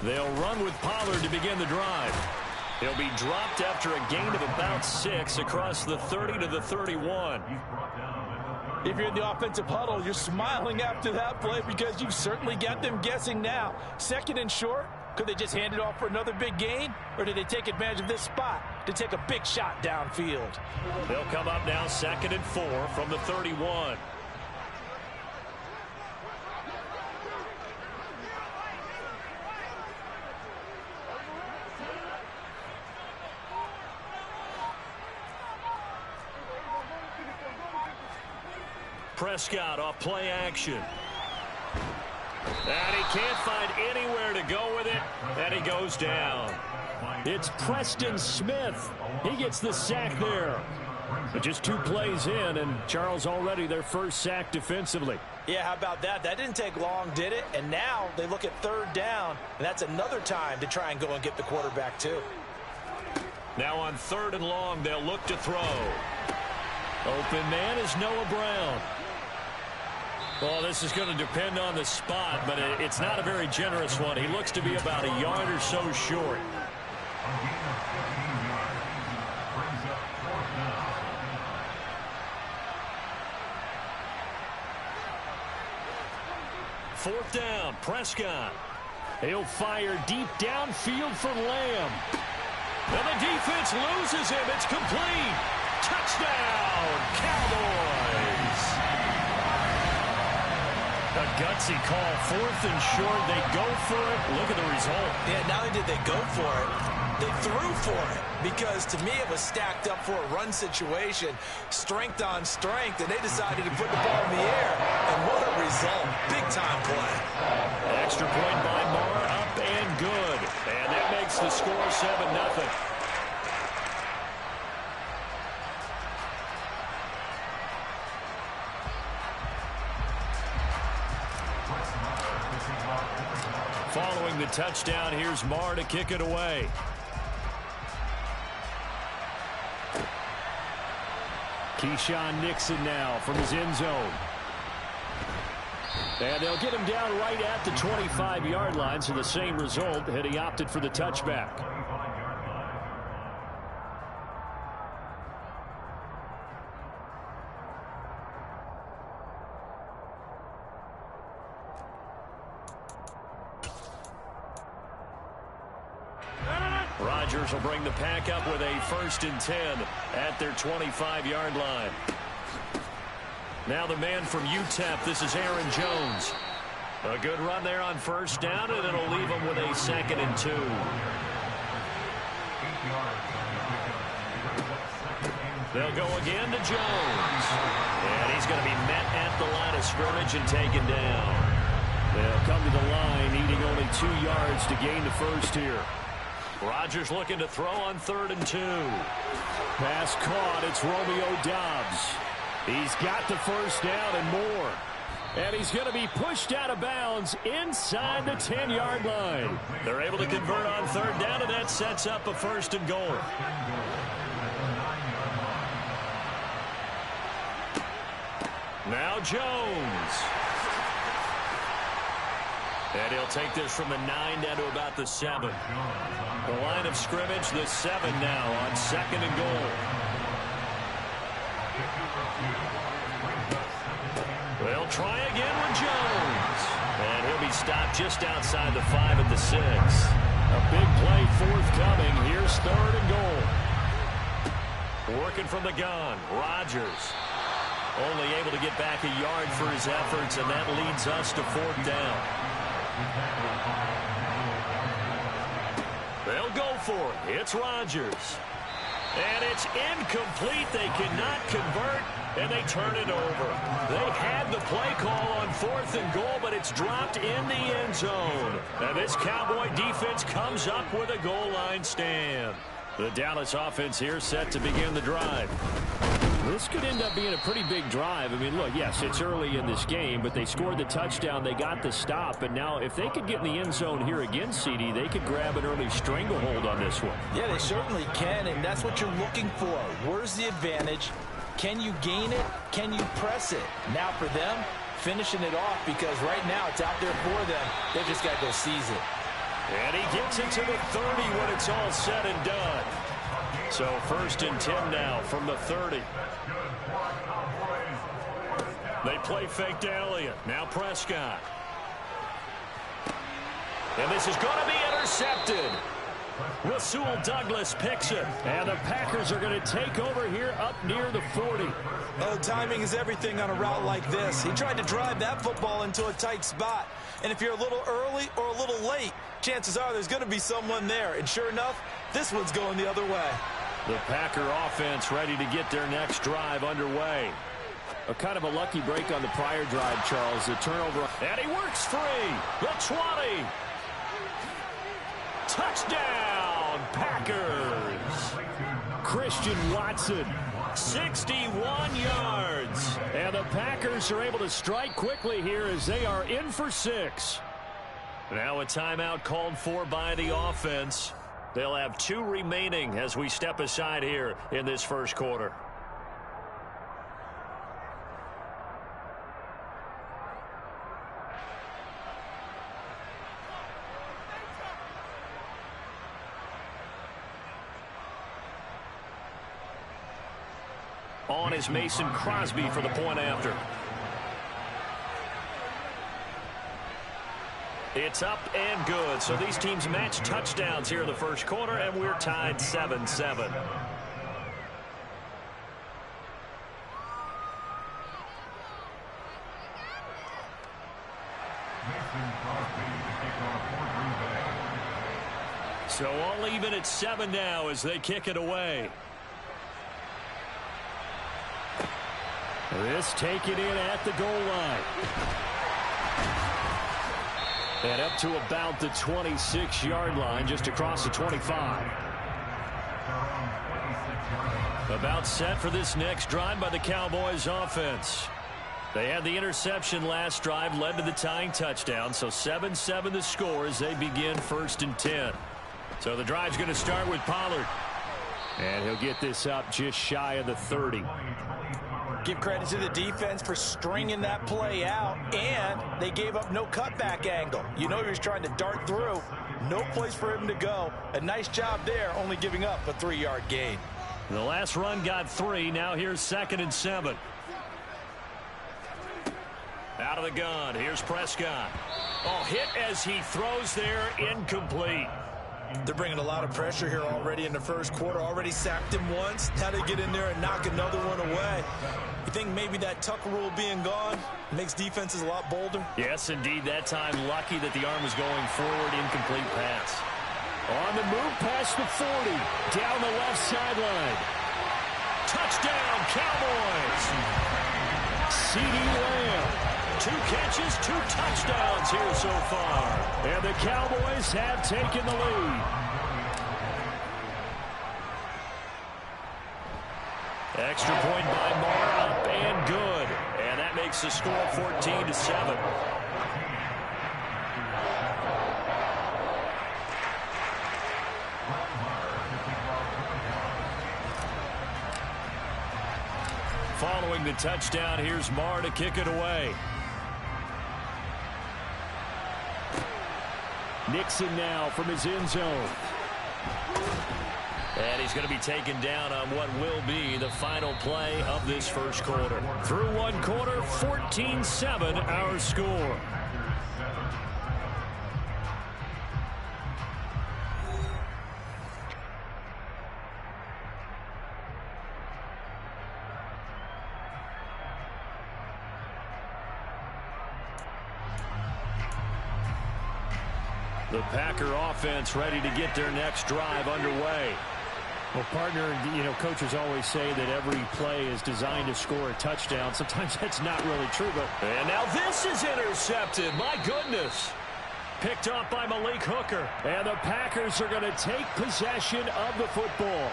They'll run with Pollard to begin the drive. He'll be dropped after a gain of about 6 across the 30 to the 31. If you're in the offensive huddle, you're smiling after that play because you certainly got them guessing now. 2nd and short, could they just hand it off for another big gain? Or did they take advantage of this spot to take a big shot downfield? They'll come up now 2nd and 4 from the 31. Prescott off play action. And he can't find anywhere to go with it, and he goes down. It's Preston Smith. He gets the sack there. But just 2 plays in, and Charles already their first sack defensively. Yeah, how about that? That didn't take long, did it? And now they look at 3rd down, and that's another time to try and go and get the quarterback too. Now on 3rd and long, they'll look to throw. Open man is Noah Brown. Well, this is going to depend on the spot, but it's not a very generous one. He looks to be about a yard or so short. Fourth down, Prescott. He'll fire deep downfield for Lamb. And the defense loses him. It's complete. Touchdown, Cowboys. A gutsy call, 4th and short. They go for it. Look at the result. Yeah, not only did they go for it, they threw for it. Because to me, it was stacked up for a run situation. Strength on strength, and they decided to put the ball in the air. And what a result. Big-time play. Extra point by Marr, up and good. And that makes the score 7-0. Following the touchdown, here's Marr to kick it away. Keyshawn Nixon now from his end zone. And they'll get him down right at the 25-yard line, so the same result had he opted for the touchback. Rodgers will bring the pack up with a 1st and 10 at their 25-yard line. Now the man from UTEP, this is Aaron Jones. A good run there on 1st down, and it'll leave him with a 2nd and 2. They'll go again to Jones. And he's going to be met at the line of scrimmage and taken down. They'll come to the line, needing only 2 yards to gain the 1st here. Rodgers looking to throw on 3rd and 2. Pass caught. It's Romeo Doubs. He's got the 1st down and more. And he's going to be pushed out of bounds inside the 10-yard line. They're able to convert on 3rd down, and that sets up a 1st and goal. Now Jones. And he'll take this from the 9 down to about the 7. The line of scrimmage, the 7 now on 2nd and goal. They'll try again with Jones. And he'll be stopped just outside the 5 at the 6. A big play forthcoming. Here's 3rd and goal. Working from the gun, Rodgers. Only able to get back a yard for his efforts, and that leads us to 4th down. They'll go for it. It's Rodgers. And it's incomplete. They cannot convert, and they turn it over. They had the play call on 4th and goal, but it's dropped in the end zone. And this Cowboy defense comes up with a goal line stand. The Dallas offense here set to begin the drive. This could end up being a pretty big drive. I mean, look, yes, it's early in this game, but they scored the touchdown. They got the stop. And now if they could get in the end zone here again, CD, they could grab an early stranglehold on this one. Yeah, they certainly can, and that's what you're looking for. Where's the advantage? Can you gain it? Can you press it? Now for them, finishing it off, because right now it's out there for them. They just got to go seize it. And he gets it to the 30 when it's all said and done. So 1st and 10 now from the 30. They play fake to Elliott. Now Prescott. And this is going to be intercepted. Rasul Douglas picks it. And the Packers are going to take over here up near the 40. Oh, timing is everything on a route like this. He tried to drive that football into a tight spot. And if you're a little early or a little late, chances are there's going to be someone there. And sure enough, this one's going the other way. The Packer offense ready to get their next drive underway. A kind of a lucky break on the prior drive, Charles. The turnover. And he works free. The 20. Touchdown, Packers. Christian Watson, 61 yards. And the Packers are able to strike quickly here as they are in for 6. Now a timeout called for by the offense. They'll have 2 remaining as we step aside here in this first quarter. On is Mason Crosby for the point after. It's up and good. So these teams match touchdowns here in the first quarter, and we're tied 7-7. So all even at 7 now as they kick it away. This taken in at the goal line. And up to about the 26-yard line, just across the 25. About set for this next drive by the Cowboys offense. They had the interception last drive, led to the tying touchdown. So 7-7 the score as they begin 1st and 10. So the drive's going to start with Pollard. And he'll get this up just shy of the 30. Give credit to the defense for stringing that play out, and they gave up no cutback angle. You know he was trying to dart through. No place for him to go. A nice job there, only giving up a 3-yard gain. The last run got 3. Now here's 2nd and 7. Out of the gun. Here's Prescott. Oh, hit as he throws there. Incomplete. They're bringing a lot of pressure here already in the first quarter. Already sacked him once. Now they get in there and knock another one away. You think maybe that tuck rule being gone makes defenses a lot bolder? Yes, indeed. That time lucky that the arm was going forward. Incomplete pass. On the move past the 40. Down the left sideline. Touchdown, Cowboys. CeeDee Lamb. 2 catches, 2 touchdowns here so far. And the Cowboys have taken the lead. Extra point by Marr, up and good. And that makes the score 14-7. Following the touchdown, here's Marr to kick it away. Nixon now from his end zone. And he's going to be taken down on what will be the final play of this first quarter. Through 1 quarter, 14-7 our score. The Packer offense ready to get their next drive underway. Well, partner, you know, coaches always say that every play is designed to score a touchdown. Sometimes that's not really true, but... And now this is intercepted. My goodness. Picked off by Malik Hooker. And the Packers are going to take possession of the football.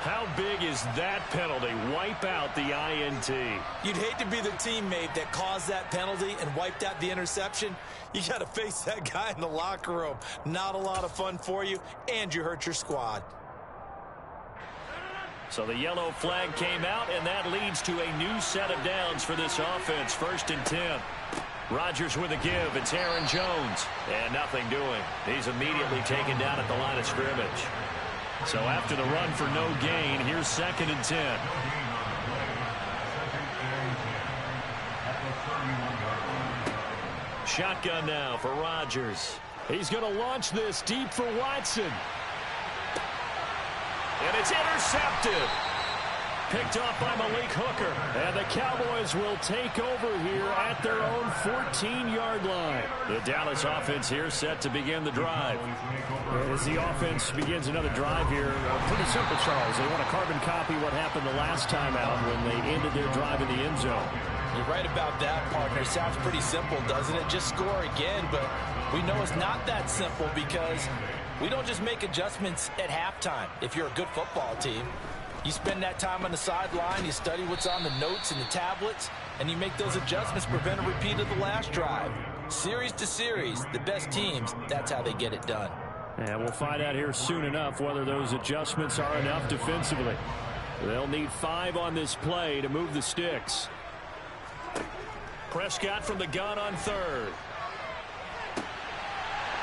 How big is that penalty? Wipe out the INT. You'd hate to be the teammate that caused that penalty and wiped out the interception. You got to face that guy in the locker room. Not a lot of fun for you, and you hurt your squad. So the yellow flag came out, and that leads to a new set of downs for this offense. 1st and 10. Rodgers with a give. It's Aaron Jones. And nothing doing. He's immediately taken down at the line of scrimmage. So after the run for no gain, here's 2nd and 10. Shotgun now for Rodgers. He's going to launch this deep for Watson. And it's intercepted. Picked off by Malik Hooker. And the Cowboys will take over here at their own 14-yard line. The Dallas offense here set to begin the drive. As the offense begins another drive here, pretty simple, Charles. They want to carbon copy what happened the last time out when they ended their drive in the end zone. You're right about that, partner. Sounds pretty simple, doesn't it? Just score again, but we know it's not that simple because we don't just make adjustments at halftime. If you're a good football team, you spend that time on the sideline, you study what's on the notes and the tablets, and you make those adjustments, prevent a repeat of the last drive. Series to series, the best teams, that's how they get it done. And we'll find out here soon enough whether those adjustments are enough defensively. They'll need 5 on this play to move the sticks. Prescott from the gun on 3rd.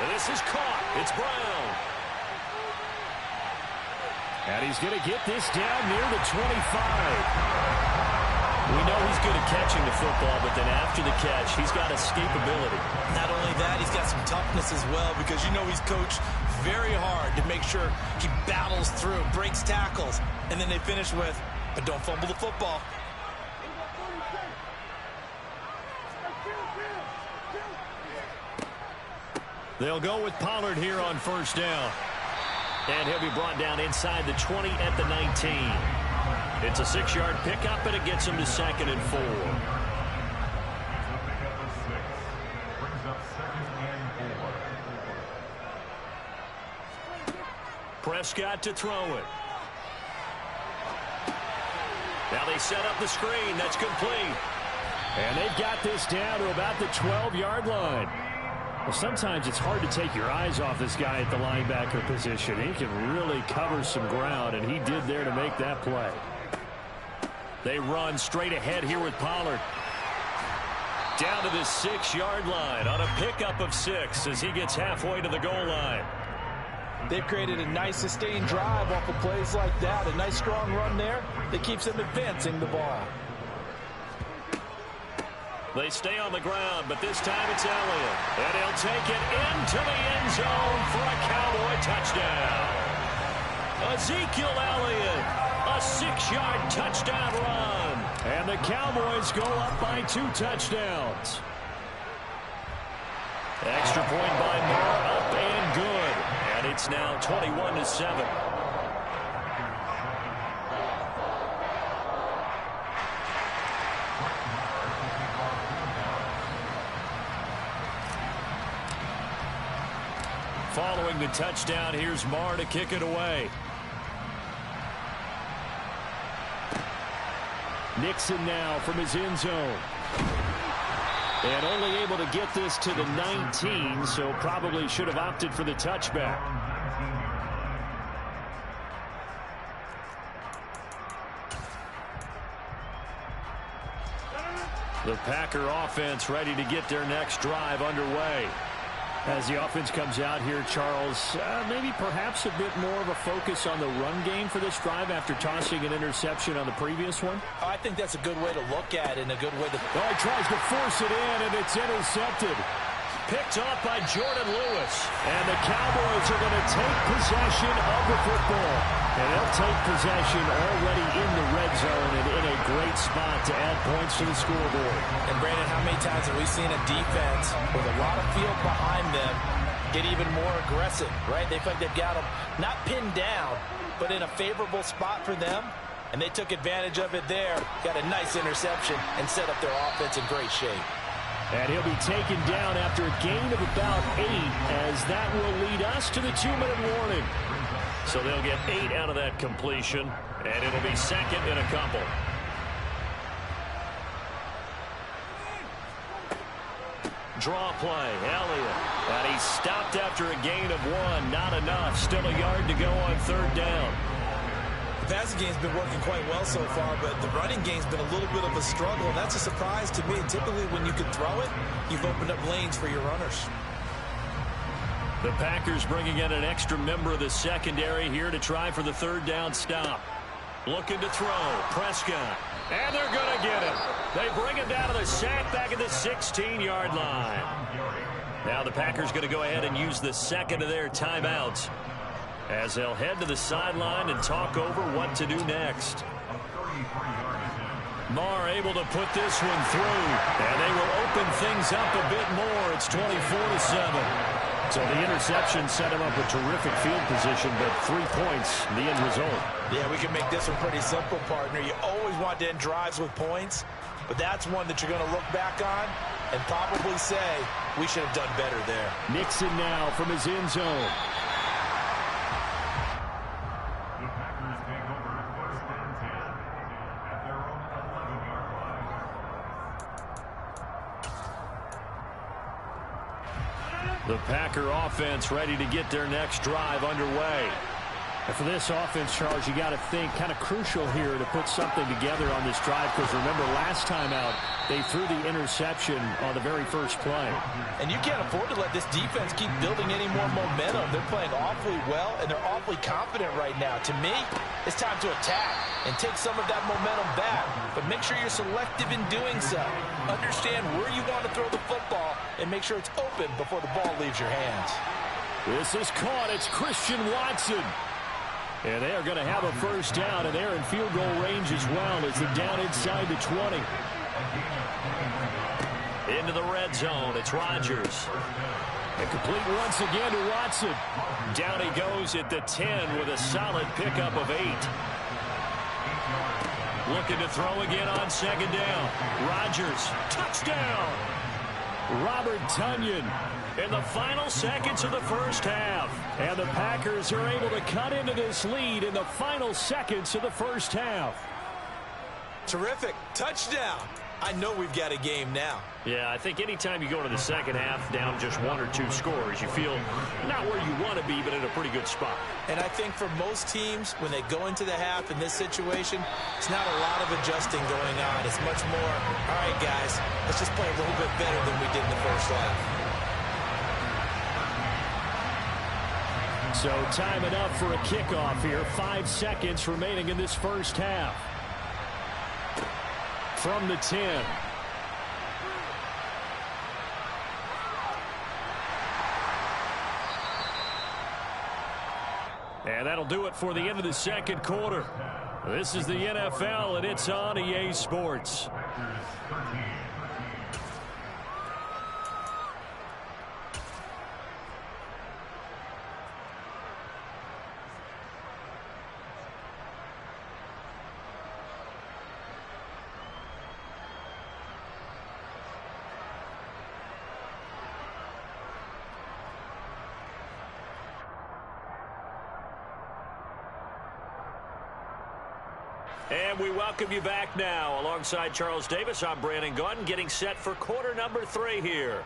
And this is caught. It's Brown. And he's going to get this down near the 25. We know he's good at catching the football, but then after the catch, he's got escapability. Not only that, he's got some toughness as well because you know he's coached very hard to make sure he battles through, breaks tackles, and then they finish with, but don't fumble the football. They'll go with Pollard here on 1st down. And he'll be brought down inside the 20 at the 19. It's a 6-yard pickup, and it gets him to 2nd and 4. Prescott to throw it. Now they set up the screen. That's complete. And they've got this down to about the 12-yard line. Well, sometimes it's hard to take your eyes off this guy at the linebacker position. He can really cover some ground, and he did there to make that play. They run straight ahead here with Pollard. Down to the 6-yard line on a pickup of 6 as he gets halfway to the goal line. They've created a nice sustained drive off of plays like that. A nice strong run there that keeps them advancing the ball. They stay on the ground, but this time it's Elliott. And he'll take it into the end zone for a Cowboy touchdown. Ezekiel Elliott, a 6-yard touchdown run. And the Cowboys go up by 2 touchdowns. Extra point by Moore, up and good. And it's now 21-7. Following the touchdown, here's Marr to kick it away. Nixon now from his end zone. And only able to get this to the 19, so probably should have opted for the touchback. The Packer offense ready to get their next drive underway. As the offense comes out here, Charles, maybe perhaps a bit more of a focus on the run game for this drive after tossing an interception on the previous one? I think that's a good way to look at it and a good way to... Oh, he tries to force it in, and it's intercepted. Picked off by Jordan Lewis. And the Cowboys are going to take possession of the football. And they'll take possession already in the red zone and in a great spot to add points to the scoreboard. And, Brandon, how many times have we seen a defense with a lot of field behind them get even more aggressive, right? They feel like they've got them not pinned down, but in a favorable spot for them. And they took advantage of it there, got a nice interception, and set up their offense in great shape. And he'll be taken down after a gain of about 8, as that will lead us to the 2-minute warning. So they'll get 8 out of that completion, and it'll be 2nd and a couple. Draw play, Elliott. And he's stopped after a gain of 1. Not enough. Still a yard to go on 3rd down. passing game's been working quite well so far, but the running game's been a little bit of a struggle, and that's a surprise to me. Typically, when you can throw it, you've opened up lanes for your runners. The Packers bringing in an extra member of the secondary here to try for the third down stop. Looking to throw. Prescott. And they're going to get him. They bring him down to the sack back at the 16-yard line. Now the Packers going to go ahead and use the second of their timeouts as they'll head to the sideline and talk over what to do next. Marr able to put this one through, and they will open things up a bit more. It's 24-7. So the interception set him up a terrific field position, but 3 points, the end result. Yeah, we can make this one pretty simple, partner. You always want to end drives with points, but that's one that you're going to look back on and probably say, we should have done better there. Nixon now from his end zone. The Packer offense ready to get their next drive underway. And for this offense, Charles, you got to think kind of crucial here to put something together on this drive, because remember last time out they threw the interception on the very first play. And you can't afford to let this defense keep building any more momentum. They're playing awfully well, and they're awfully confident right now. To me, it's time to attack and take some of that momentum back, but make sure you're selective in doing so. Understand where you want to throw the football and make sure it's open before the ball leaves your hands. This is caught. It's Christian Watson. And they are going to have a first down, and they're in field goal range as well as they're down inside the 20. Into the red zone. It's Rodgers. And complete once again to Watson. Down he goes at the 10 with a solid pickup of 8. Looking to throw again on second down. Rodgers, touchdown. Robert Tonyan in the final seconds of the first half. And the Packers are able to cut into this lead in the final seconds of the first half. Terrific. Touchdown. I know we've got a game now. Yeah, I think anytime you go into the second half down just 1 or 2 scores, you feel not where you want to be, but in a pretty good spot. And I think for most teams, when they go into the half in this situation, it's not a lot of adjusting going on. It's much more, all right, guys, let's just play a little bit better than we did in the first half. So time it up for a kickoff here. 5 seconds remaining in this first half. From the 10. And that'll do it for the end of the second quarter. This is the NFL, and it's on EA Sports. And we welcome you back now. Alongside Charles Davis, I'm Brandon Gaudin, getting set for quarter number 3 here.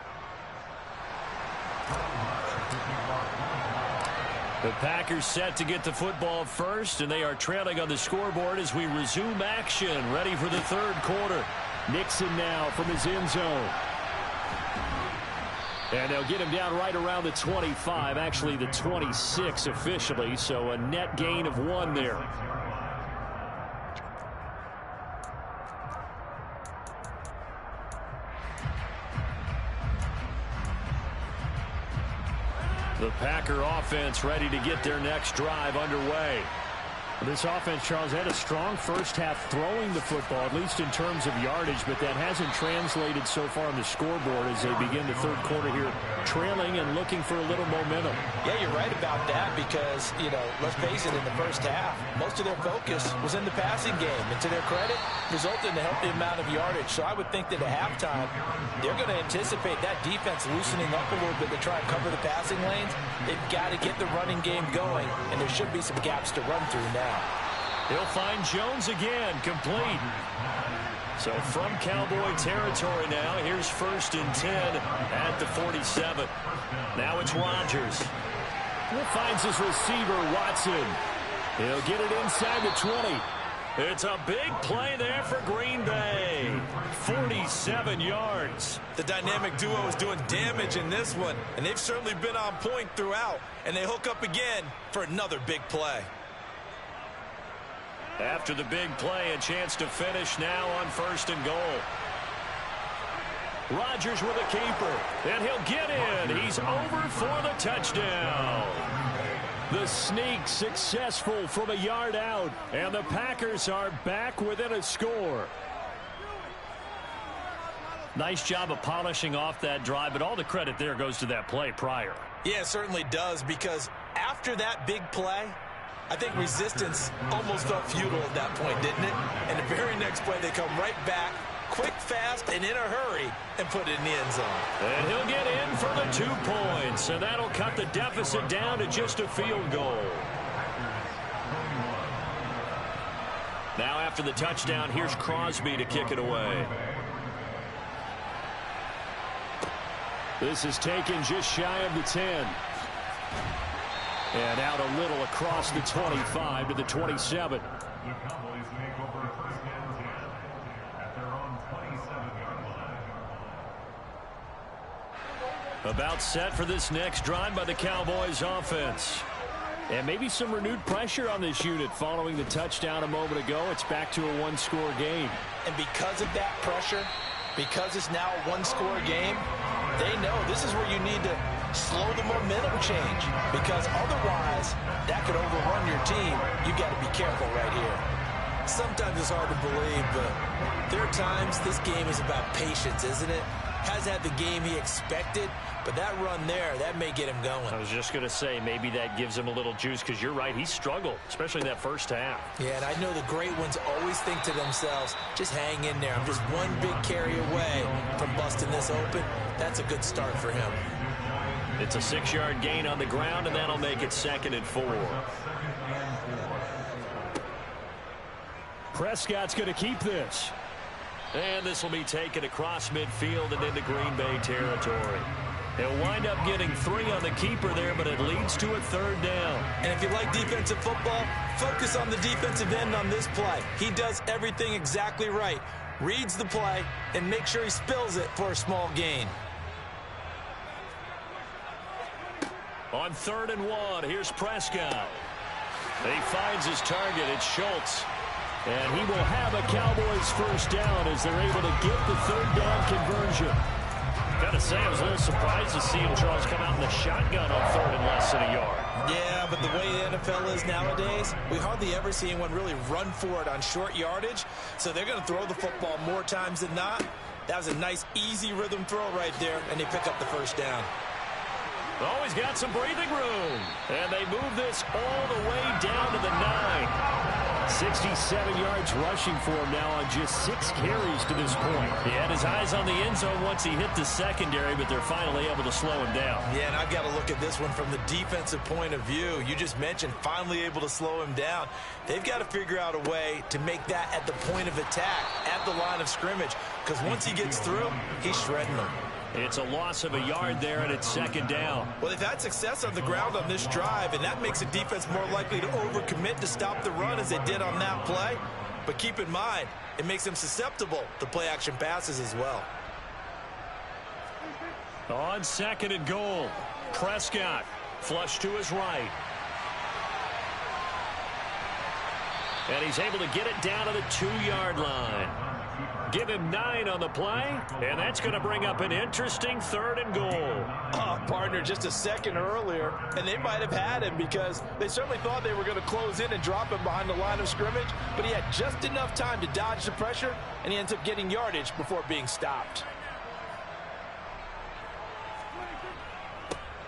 The Packers set to get the football first, and they are trailing on the scoreboard as we resume action, ready for the third quarter. Nixon now from his end zone. And they'll get him down right around the 25, actually the 26 officially, so a net gain of 1 there. The Packer offense ready to get their next drive underway. This offense, Charles, had a strong first half throwing the football, at least in terms of yardage, but that hasn't translated so far on the scoreboard as they begin the third quarter here, trailing and looking for a little momentum. Yeah, you're right about that because, let's face it, in the first half, most of their focus was in the passing game. And to their credit, resulted in a healthy amount of yardage. So I would think that at halftime, they're going to anticipate that defense loosening up a little bit to try and cover the passing lanes. They've got to get the running game going, and there should be some gaps to run through now. He'll find Jones again, complete. So from Cowboy territory now, here's 1st and 10 at the 47. Now it's Rodgers. Finds his receiver, Watson. He'll get it inside the 20. It's a big play there for Green Bay. 47 yards. The dynamic duo is doing damage in this one, and they've certainly been on point throughout. And they hook up again for another big play. After the big play, a chance to finish now on 1st and goal. Rodgers with a keeper, and he'll get in. He's over for the touchdown. The sneak successful from a yard out, and the Packers are back within a score. Nice job of polishing off that drive, but all the credit there goes to that play prior. Yeah, it certainly does, because after that big play, I think resistance almost felt futile at that point, didn't it? And the very next play, they come right back, quick, fast, and in a hurry, and put it in the end zone. And he'll get in for the 2 points, and that'll cut the deficit down to just a field goal. Now after the touchdown, here's Crosby to kick it away. This is taken just shy of the 10. And out a little across the 25 to the 27. About set for this next drive by the Cowboys offense. And maybe some renewed pressure on this unit following the touchdown a moment ago. It's back to a one-score game. And because of that pressure, because it's now a one-score game, they know this is where you need to slow the momentum change, because otherwise that could overrun your team. You got to be careful right here. Sometimes it's hard to believe, but there are times this game is about patience, isn't it? Hasn't had the game he expected, but that run there, that may get him going. I was just going to say, maybe that gives him a little juice, because you're right, he struggled, especially in that first half. Yeah, and I know the great ones always think to themselves, just hang in there. I'm just one big carry away from busting this open. That's a good start for him. It's a 6-yard gain on the ground, and that'll make it 2nd and 4. Prescott's going to keep this. And this will be taken across midfield and into Green Bay territory. He'll wind up getting 3 on the keeper there, but it leads to a 3rd down. And if you like defensive football, focus on the defensive end on this play. He does everything exactly right. Reads the play and make sure he spills it for a small gain. On 3rd and 1, here's Prescott. He finds his target. It's Schultz. And he will have a Cowboys 1st down as they're able to get the 3rd down conversion. Got to say, I was a little surprised to see him, Charles, come out in the shotgun on 3rd and less than a yard. Yeah, but the way the NFL is nowadays, we hardly ever see anyone really run for it on short yardage. So they're going to throw the football more times than not. That was a nice, easy rhythm throw right there, and they pick up the 1st down. Always got some breathing room. And they move this all the way down to the 9. 67 yards rushing for him now on just 6 carries to this point. He had his eyes on the end zone once he hit the secondary, but they're finally able to slow him down. Yeah, and I've got to look at this one from the defensive point of view. You just mentioned finally able to slow him down. They've got to figure out a way to make that at the point of attack, at the line of scrimmage, because once he gets through, he's shredding them. It's a loss of a yard there, and it's 2nd down. Well, they've had success on the ground on this drive, and that makes the defense more likely to overcommit to stop the run as they did on that play. But keep in mind, it makes them susceptible to play-action passes as well. On 2nd and goal, Prescott flush to his right. And he's able to get it down to the 2-yard line. Give him 9 on the play, and that's going to bring up an interesting 3rd and goal. Partner, just a second earlier, and they might have had him because they certainly thought they were going to close in and drop him behind the line of scrimmage, but he had just enough time to dodge the pressure, and he ends up getting yardage before being stopped.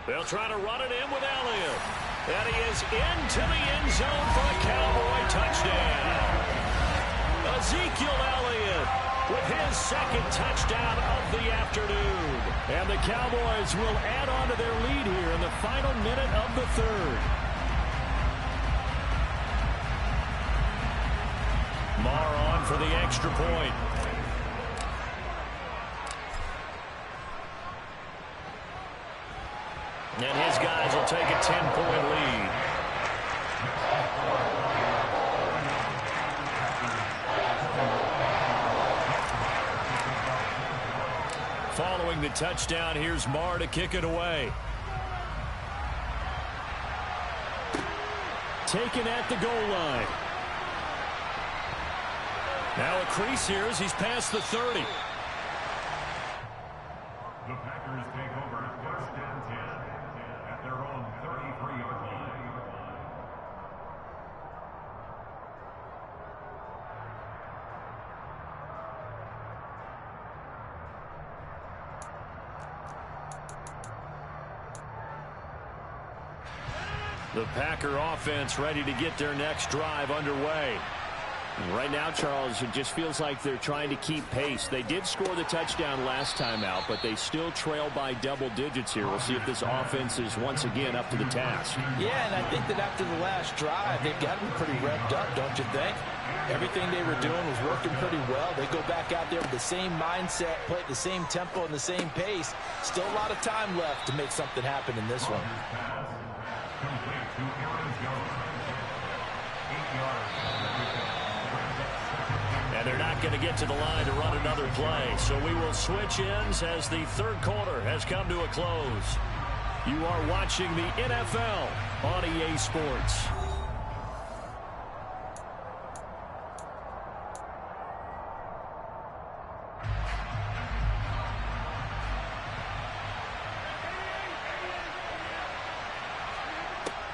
They'll try to run it in with Elliott. And he is into the end zone for a Cowboy touchdown. Ezekiel Elliott with his 2nd touchdown of the afternoon. And the Cowboys will add on to their lead here in the final minute of the 3rd. Marr on for the extra point. And his guys will take a 10-point lead. the touchdown. Here's Marr to kick it away. Taken at the goal line. Now a crease here as he's past the 30. The Packers take over first and 10 at their own 33-yard line. The Packer offense ready to get their next drive underway. Right now, Charles, it just feels like they're trying to keep pace. They did score the touchdown last time out, but they still trail by double digits here. We'll see if this offense is once again up to the task. Yeah, and I think that after the last drive, they've got to be pretty revved up, don't you think? Everything they were doing was working pretty well. They go back out there with the same mindset, play at the same tempo and the same pace. Still a lot of time left to make something happen in this one. And they're not going to get to the line to run another play. So we will switch ends as the third quarter has come to a close. You are watching the NFL on EA Sports.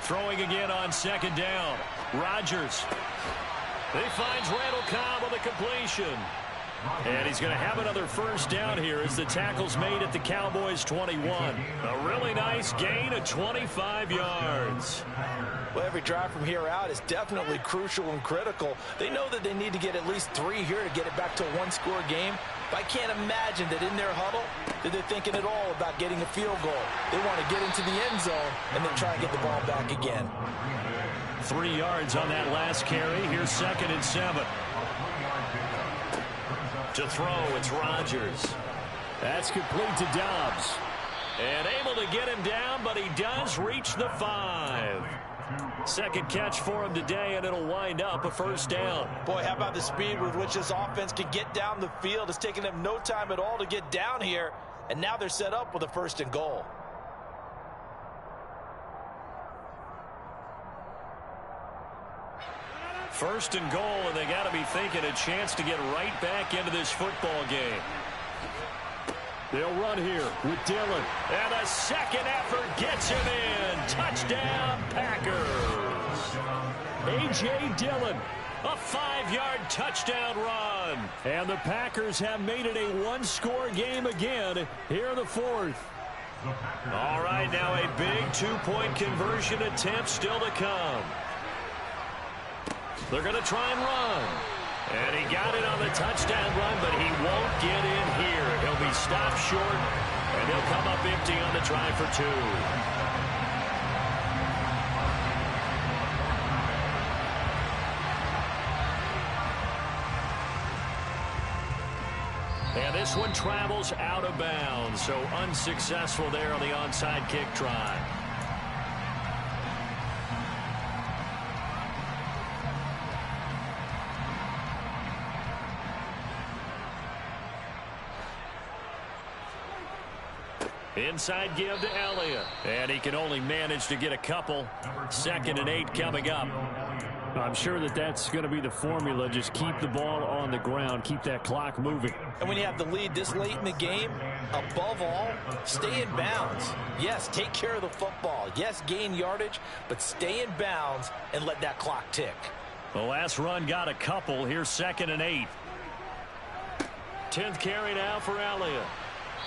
Throwing again on second down. Rodgers. He finds Randall Cobb with a completion. And he's going to have another first down here as the tackle's made at the Cowboys' 21. A really nice gain of 25 yards. Well, every drive from here out is definitely crucial and critical. They know that they need to get at least 3 here to get it back to a one-score game. But I can't imagine that in their huddle that they're thinking at all about getting a field goal. They want to get into the end zone and then try and get the ball back again. 3 yards on that last carry. Here's 2nd and 7. To throw, it's Rodgers. That's complete to Dobbs. And able to get him down, but he does reach the 5. Second catch for him today, and it'll wind up a first down. Boy, how about the speed with which this offense can get down the field? It's taken them no time at all to get down here, and now they're set up with a 1st and goal. First and goal, and they got to be thinking a chance to get right back into this football game. They'll run here with Dillon. And a second effort gets him in. Touchdown, Packers. A.J. Dillon. A 5-yard touchdown run. And the Packers have made it a one-score game again here in the 4th. All right, now a big 2-point conversion attempt still to come. They're going to try and run. And he got it on the touchdown run, but he won't get in here. He'll be stopped short, and he'll come up empty on the try for 2. And this one travels out of bounds, so unsuccessful there on the onside kick try. Inside give to Elliott. And he can only manage to get a couple. 2nd and 8 coming up. I'm sure that that's going to be the formula. Just keep the ball on the ground. Keep that clock moving. And when you have the lead this late in the game, above all, stay in bounds. Yes, take care of the football. Yes, gain yardage, but stay in bounds and let that clock tick. The last run got a couple. Here's 2nd and 8. 10th carry now for Elliott.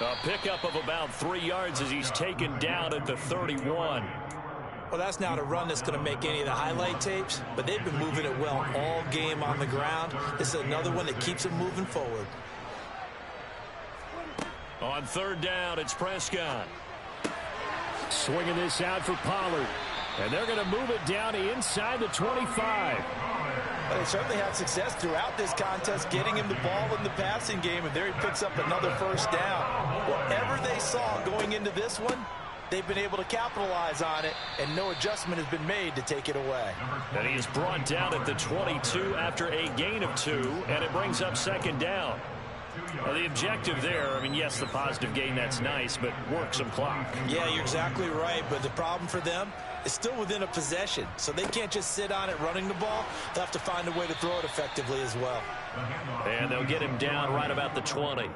A pickup of about 3 yards as he's taken down at the 31. Well, that's not a run that's going to make any of the highlight tapes, but they've been moving it well all game on the ground. This is another one that keeps them moving forward. On 3rd down, it's Prescott. Swinging this out for Pollard. And they're going to move it down to inside the 25. Well, they certainly had success throughout this contest getting him the ball in the passing game, and there he picks up another first down. Whatever they saw going into this one, they've been able to capitalize on it, and no adjustment has been made to take it away. And he is brought down at the 22 after a gain of 2, and it brings up 2nd down. Well, the objective there, I mean, yes, the positive gain, that's nice, but work some clock. Yeah, you're exactly right, but the problem for them is still within a possession, so they can't just sit on it running the ball. They'll have to find a way to throw it effectively as well. And they'll get him down right about the 20.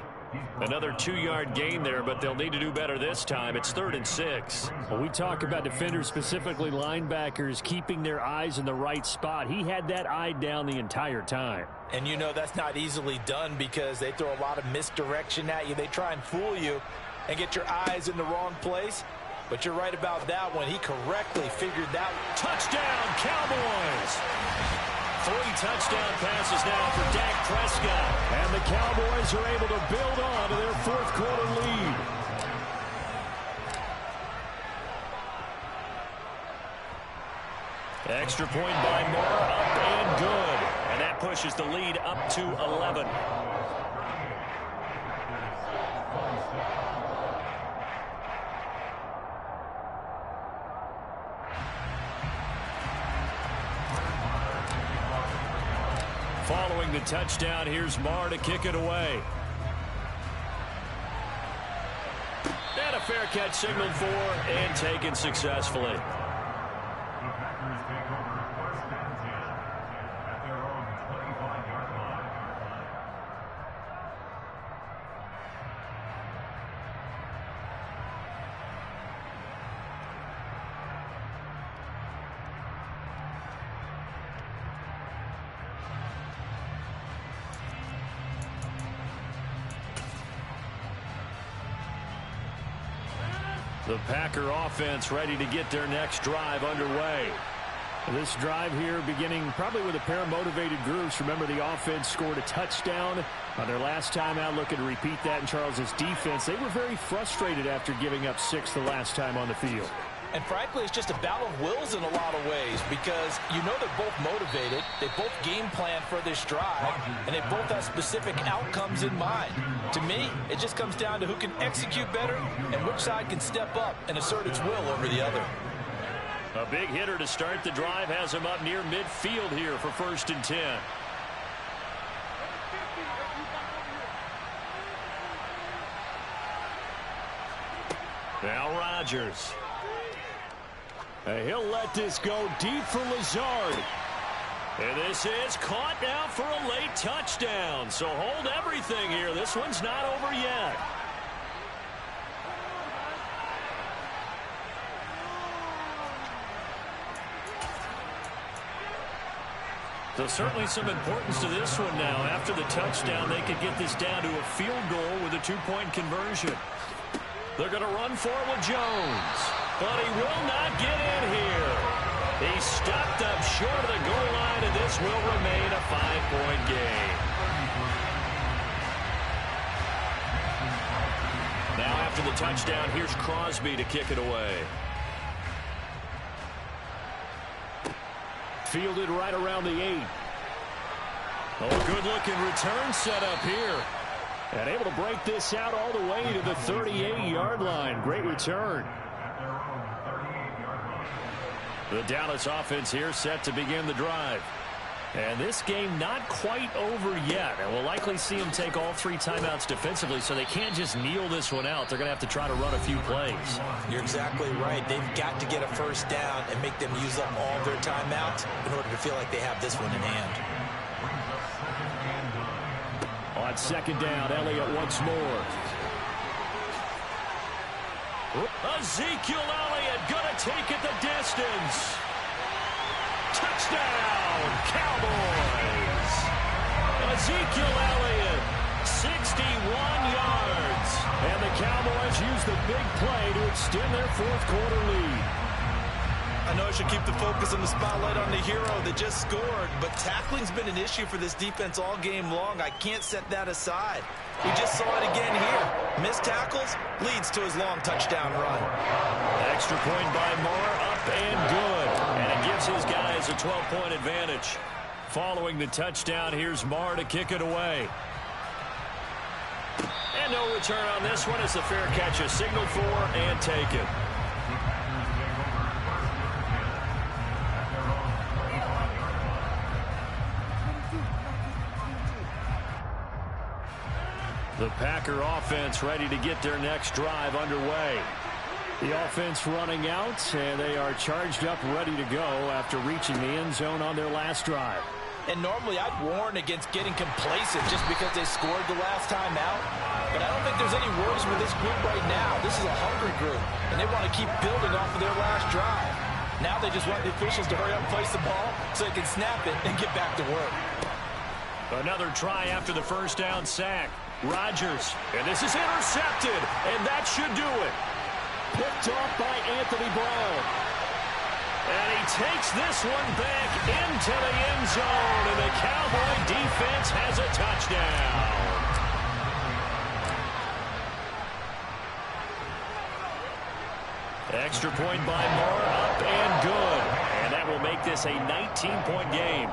Another 2-yard gain there, but they'll need to do better this time. It's 3rd and 6. Well, we talk about defenders, specifically linebackers, keeping their eyes in the right spot. He had that eye down the entire time. And you know that's not easily done because they throw a lot of misdirection at you. They try and fool you and get your eyes in the wrong place. But you're right about that one. He correctly figured that. Touchdown, Cowboys! 3 touchdown passes now for Dak Prescott. And the Cowboys are able to build on to their 4th quarter lead. Extra point by Moore, up and good. And that pushes the lead up to 11. Following the touchdown, here's Marr to kick it away. And a fair catch signaled for and taken successfully. The Packers take over 1st and 10 at their own 25-yard line. The Packer offense ready to get their next drive underway. This drive here beginning probably with a pair of motivated groups. Remember, the offense scored a touchdown on their last time out, looking to repeat that in Charles's defense. They were very frustrated after giving up 6 the last time on the field. And frankly, it's just a battle of wills in a lot of ways because you know they're both motivated. They both game plan for this drive, and they both have specific outcomes in mind. To me, it just comes down to who can execute better and which side can step up and assert its will over the other. A big hitter to start the drive has him up near midfield here for 1st and 10. Now Rodgers. And he'll let this go deep for Lazard. And this is caught now for a late touchdown. So hold everything here. This one's not over yet. So certainly some importance to this one now. After the touchdown, they could get this down to a field goal with a 2-point conversion. They're going to run for it with Jones. But he will not get in here. He's stopped up short of the goal line, and this will remain a 5-point game. Now after the touchdown, here's Crosby to kick it away. Fielded right around the 8. Oh, good-looking return set up here. And able to break this out all the way to the 38-yard line. Great return. The Dallas offense here set to begin the drive. And this game not quite over yet. And we'll likely see them take all 3 timeouts defensively, so they can't just kneel this one out. They're going to have to try to run a few plays. You're exactly right. They've got to get a first down and make them use up all their timeouts in order to feel like they have this one in hand. On 2nd down, Elliott once more. Ezekiel Elliott going to take it the distance. Touchdown, Cowboys. Ezekiel Elliott, 61 yards. And the Cowboys use the big play to extend their 4th quarter lead. I know I should keep the focus on the spotlight on the hero that just scored, but tackling's been an issue for this defense all game long. I can't set that aside. We just saw it again here. Missed tackles leads to his long touchdown run. Extra point by Moore, up and good. And it gives his guys a 12-point advantage. Following the touchdown, here's Marr to kick it away. And no return on this one as the fair catch is signaled for and taken. The Packer offense ready to get their next drive underway. The offense running out, and they are charged up, ready to go after reaching the end zone on their last drive. And normally I'd warn against getting complacent just because they scored the last time out. But I don't think there's any worries with this group right now. This is a hungry group, and they want to keep building off of their last drive. Now they just want the officials to hurry up and place the ball so they can snap it and get back to work. Another try after the first down sack. Rodgers, and this is intercepted, and that should do it. Picked off by Anthony Brown. And he takes this one back into the end zone, and the Cowboy defense has a touchdown. Extra point by Moore, up and good. And that will make this a 19-point game.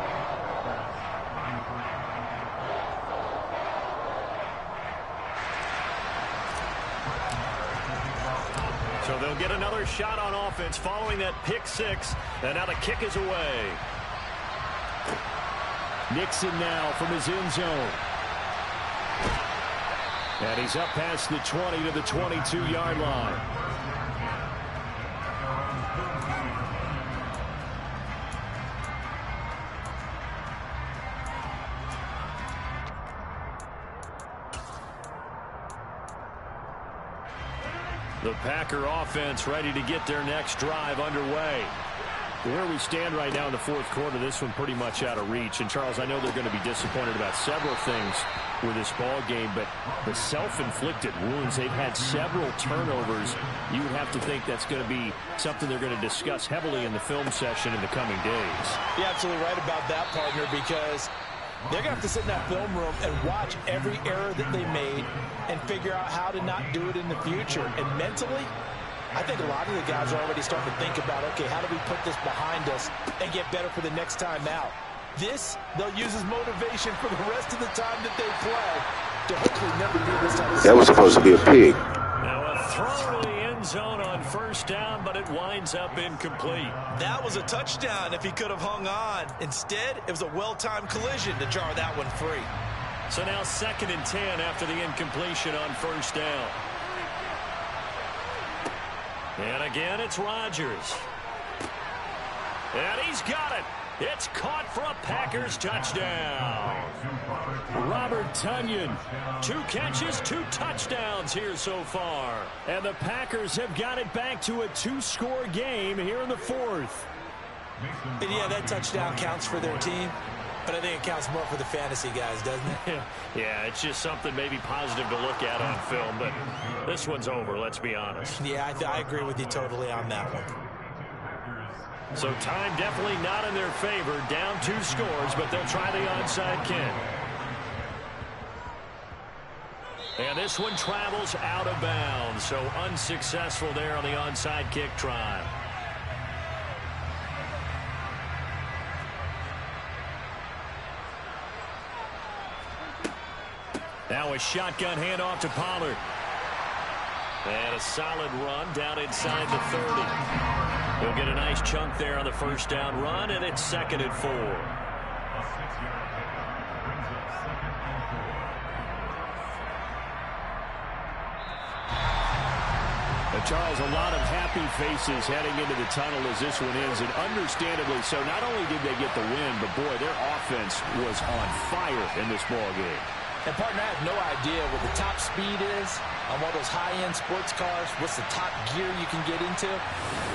So they'll get another shot on offense following that pick six. And now the kick is away. Nixon now from his end zone. And he's up past the 20 to the 22-yard line. The Packer offense ready to get their next drive underway. Where we stand right now in the fourth quarter, this one pretty much out of reach. And, Charles, I know they're going to be disappointed about several things with this ball game, but the self-inflicted wounds, they've had several turnovers. You would have to think that's going to be something they're going to discuss heavily in the film session in the coming days. You're absolutely right about that, partner, because they're going to have to sit in that film room and watch every error that they made and figure out how to not do it in the future. And mentally, I think a lot of the guys are already starting to think about, okay, how do we put this behind us and get better for the next time out? This, they'll use as motivation for the rest of the time that they play to hopefully never do this type of That was supposed to be a pig. Now a throw to the end zone on first down, but it winds up incomplete. That was a touchdown if he could have hung on. Instead, it was a well-timed collision to jar that one free. So now 2nd and 10 after the incompletion on first down. And again, it's Rodgers. And he's got it. It's caught for a Packers touchdown. Robert Tonyan. 2 catches, 2 touchdowns here so far. And the Packers have got it back to a 2-score game here in the fourth. And yeah, that touchdown counts for their team, but I think it counts more for the fantasy guys, doesn't it? Yeah, it's just something maybe positive to look at on film, but this one's over, let's be honest. Yeah, I agree with you totally on that one. So time definitely not in their favor. Down 2 scores, but they'll try the onside kick. And this one travels out of bounds, so unsuccessful there on the onside kick try. Now a shotgun handoff to Pollard. And a solid run down inside the 30. He'll get a nice chunk there on the first down run, and it's 2nd and 4. Charles, a lot of happy faces heading into the tunnel as this one ends, and understandably so. Not only did they get the win, but boy, their offense was on fire in this ball game. And, partner, I have no idea what the top speed is on one of those high-end sports cars. What's the top gear you can get into?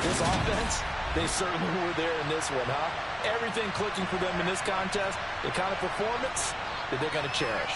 This offense, they certainly were there in this one, huh? Everything clicking for them in this contest, the kind of performance that they're going to cherish.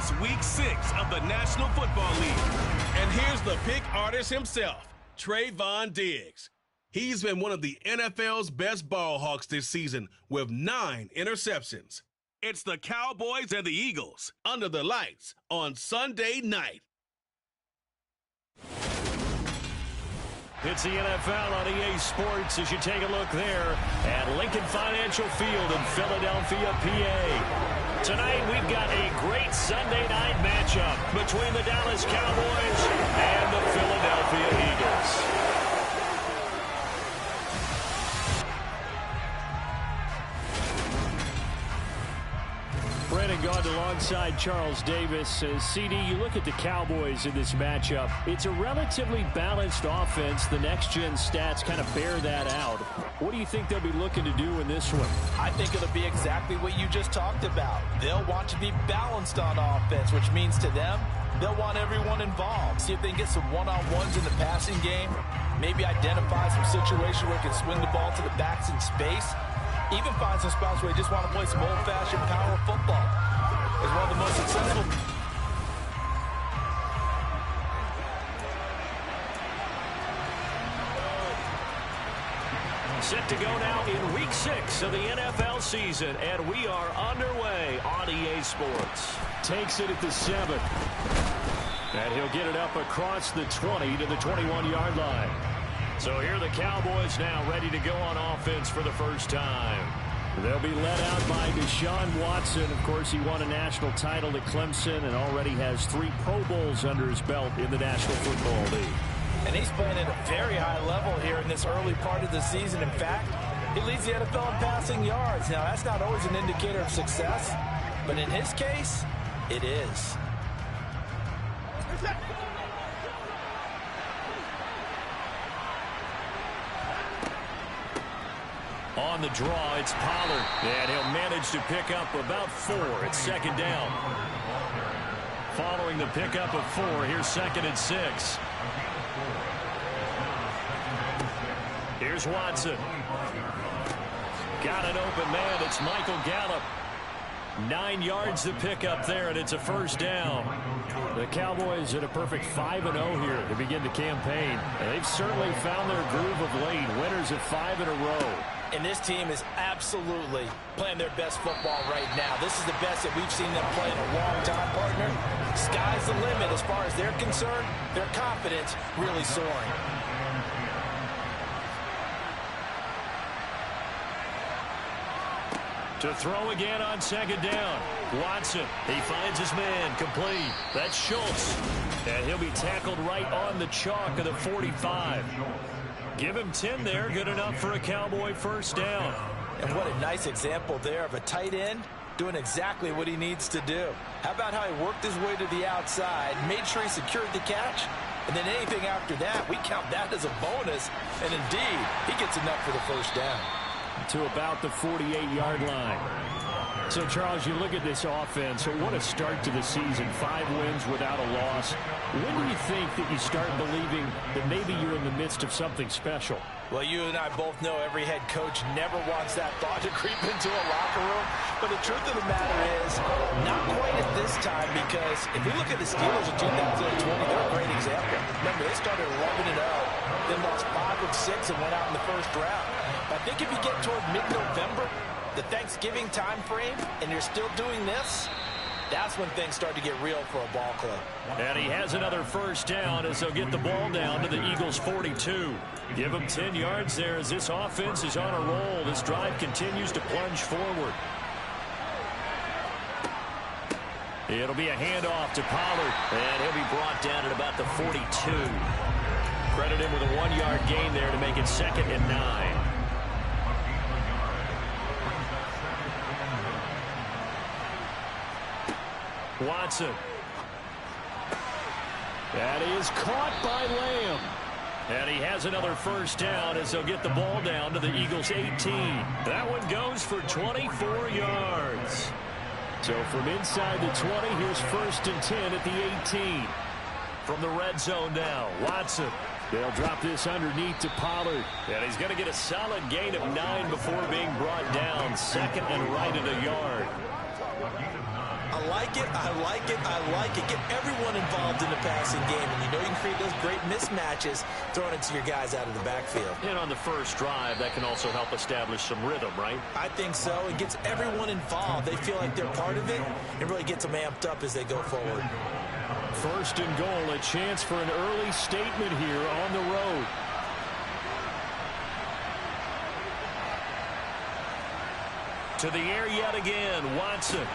It's Week 6 of the National Football League. And here's the pick artist himself, Trayvon Diggs. He's been one of the NFL's best ball hawks this season with 9 interceptions. It's the Cowboys and the Eagles under the lights on Sunday night. It's the NFL on EA Sports as you take a look there at Lincoln Financial Field in Philadelphia, PA. Tonight we've got a great Sunday night matchup between the Dallas Cowboys and the Philadelphia Eagles. Brandon Gaudin alongside Charles Davis. CD, you look at the Cowboys in this matchup. It's a relatively balanced offense. The next-gen stats kind of bear that out. What do you think they'll be looking to do in this one? I think it'll be exactly what you just talked about. They'll want to be balanced on offense, which means to them, they'll want everyone involved. See if they can get some one-on-ones in the passing game. Maybe identify some situations where they can swing the ball to the backs in space. Even find some spots where they just want to play some old-fashioned power football. It's one of the most successful. Set to go now in Week 6 of the NFL season, and we are underway on EA Sports. Takes it at the 7. And he'll get it up across the 20 to the 21-yard line. So here are the Cowboys now ready to go on offense for the first time. They'll be led out by Deshaun Watson. Of course, he won a national title at Clemson and already has 3 Pro Bowls under his belt in the National Football League. And he's playing at a very high level here in this early part of the season. In fact, he leads the NFL in passing yards. Now, that's not always an indicator of success, but in his case, it is. On the draw, it's Pollard, and he'll manage to pick up about 4. It's second down. Following the pickup of 4, here's 2nd and 6. Here's Watson. Got an open man. It's Michael Gallup. 9 yards to pick up there, and it's a first down. The Cowboys at a perfect 5-0 here to begin the campaign. They've certainly found their groove of late. Winners of 5 in a row. And this team is absolutely playing their best football right now. This is the best that we've seen them play in a long time, partner. Sky's the limit as far as they're concerned. Their confidence really soaring. To throw again on second down. Watson, he finds his man, complete. That's Schultz. And he'll be tackled right on the chalk of the 45. Give him 10 there, good enough for a Cowboy first down. And what a nice example there of a tight end doing exactly what he needs to do. How about how he worked his way to the outside, made sure he secured the catch, and then anything after that, we count that as a bonus. And indeed, he gets enough for the first down. To about the 48-yard line. So, Charles, you look at this offense. So what a start to the season. 5 wins without a loss. When do you think that you start believing that maybe you're in the midst of something special? Well, you and I both know every head coach never wants that thought to creep into a locker room. But the truth of the matter is, not quite at this time, because if we look at the Steelers in 2020, they're a great example. Remember, they started 11-0, then lost 5 of 6 and went out in the first round. But I think if you get toward mid-November, the Thanksgiving time frame, and you're still doing this, that's when things start to get real for a ball club. And he has another first down as they'll get the ball down to the Eagles' 42. Give him 10 yards there as this offense is on a roll. This drive continues to plunge forward. It'll be a handoff to Pollard, and he'll be brought down at about the 42. Credit him with a 1-yard gain there to make it 2nd and 9. Watson. That is caught by Lamb. And he has another first down as they'll get the ball down to the Eagles' 18. That one goes for 24 yards. So from inside the 20, here's 1st and 10 at the 18. From the red zone now, Watson. They'll drop this underneath to Pollard. And he's going to get a solid gain of 9 before being brought down. 2nd and right at a yard. A like it. I like it. I like it. Get everyone involved in the passing game. And you know you can create those great mismatches throwing it to your guys out of the backfield. And on the first drive, that can also help establish some rhythm, right? I think so. It gets everyone involved. They feel like they're part of it. It really gets them amped up as they go forward. First and goal, a chance for an early statement here on the road. To the air yet again, Watson.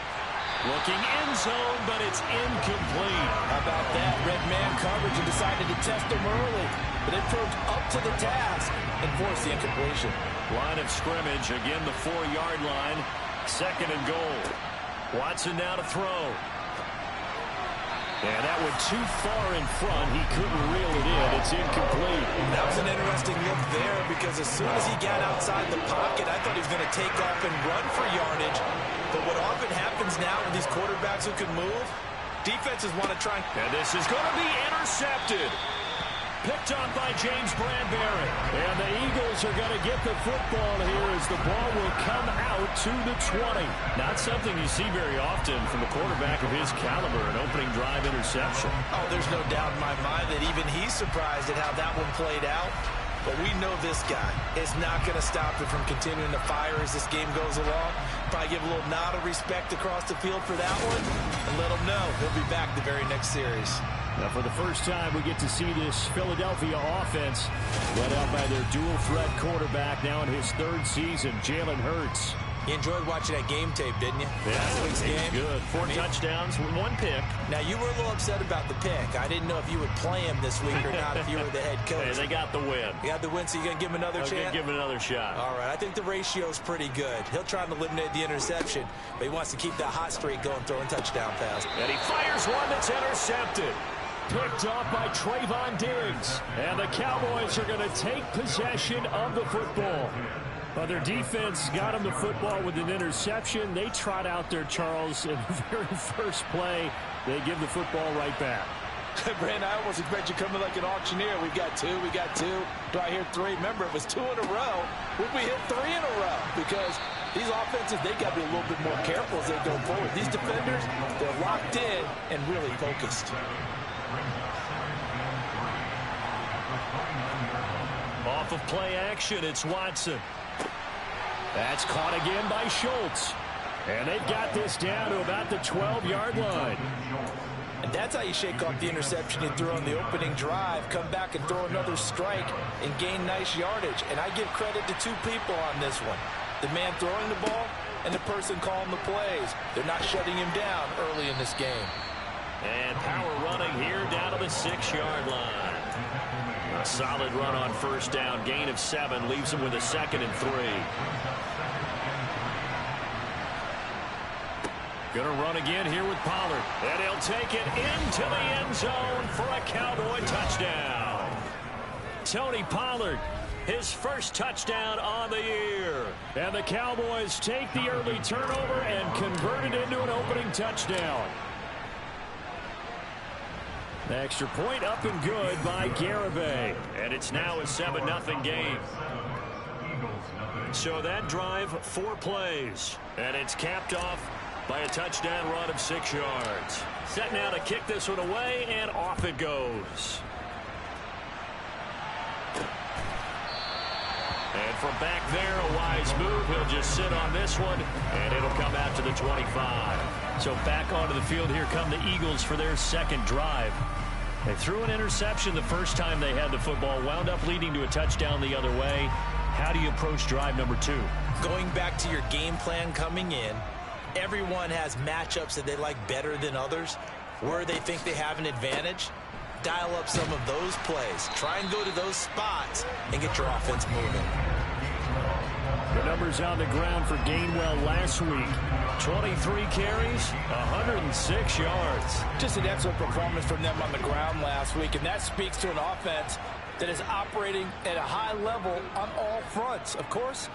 Looking end zone, but it's incomplete. How about that? Red man coverage and decided to test him early. But it proved up to the task and forced the incompletion. Line of scrimmage, again the 4-yard line. Second and goal. Watson now to throw. And that went too far in front. He couldn't reel it in. It's incomplete. That was an interesting look there because as soon as he got outside the pocket, I thought he was going to take off and run for yardage. But what often happens now with these quarterbacks who can move, defenses want to try. And this is going to be intercepted. Picked up by James Bradbury. And the Eagles are going to get the football here as the ball will come out to the 20. Not something you see very often from a quarterback of his caliber, an opening drive interception. Oh, there's no doubt in my mind that even he's surprised at how that one played out. But we know this guy is not going to stop him from continuing to fire as this game goes along. Probably give a little nod of respect across the field for that one and let him know he'll be back the very next series. Now, for the first time, we get to see this Philadelphia offense led out by their dual-threat quarterback now in his third season, Jalen Hurts. You enjoyed watching that game tape, didn't you? Yeah, Last week's game. Good. 4 touchdowns, 1 pick. Now, you were a little upset about the pick. I didn't know if you would play him this week or not if you were the head coach. Hey, they got the win. You got the win, so you're going to give him another chance? Give him another shot. All right, I think the ratio's pretty good. He'll try and eliminate the interception, but he wants to keep that hot streak going, throwing touchdown pass. And he fires one that's intercepted. Picked up by Trayvon Diggs. And the Cowboys are going to take possession of the football. But their defense got him the football with an interception. They trot out there, Charles, in the very first play. They give the football right back. Brandon, I almost expect you coming like an auctioneer. We got two. Do I hear 3? Remember, it was 2 in a row. Would we hit 3 in a row? Because these offenses, they got to be a little bit more careful as they go forward. These defenders, they're locked in and really focused. Off of play action, it's Watson. That's caught again by Schultz. And they've got this down to about the 12-yard line. And that's how you shake off the interception you threw on the opening drive, come back and throw another strike and gain nice yardage. And I give credit to 2 people on this one. The man throwing the ball and the person calling the plays. They're not shutting him down early in this game. And power running here down to the 6-yard line. A solid run on first down. Gain of 7 leaves him with a 2nd and 3. Gonna run again here with Pollard. And he'll take it into the end zone for a Cowboy touchdown. Tony Pollard, his first touchdown on the year. And the Cowboys take the early turnover and convert it into an opening touchdown. The extra point up and good by Garibay. And it's now a 7-0 game. So that drive, 4 plays. And it's capped off by a touchdown run of 6 yards. Set now to kick this one away, and off it goes. And from back there, a wise move. He'll just sit on this one, and it'll come out to the 25. So back onto the field, here come the Eagles for their second drive. They threw an interception the first time they had the football, wound up leading to a touchdown the other way. How do you approach drive number 2? Going back to your game plan coming in, everyone has matchups that they like better than others. Where they think they have an advantage, dial up some of those plays. Try and go to those spots and get your offense moving. The numbers on the ground for Gainwell last week. 23 carries, 106 yards. Just an excellent performance from them on the ground last week, and that speaks to an offense that is operating at a high level on all fronts. Of course,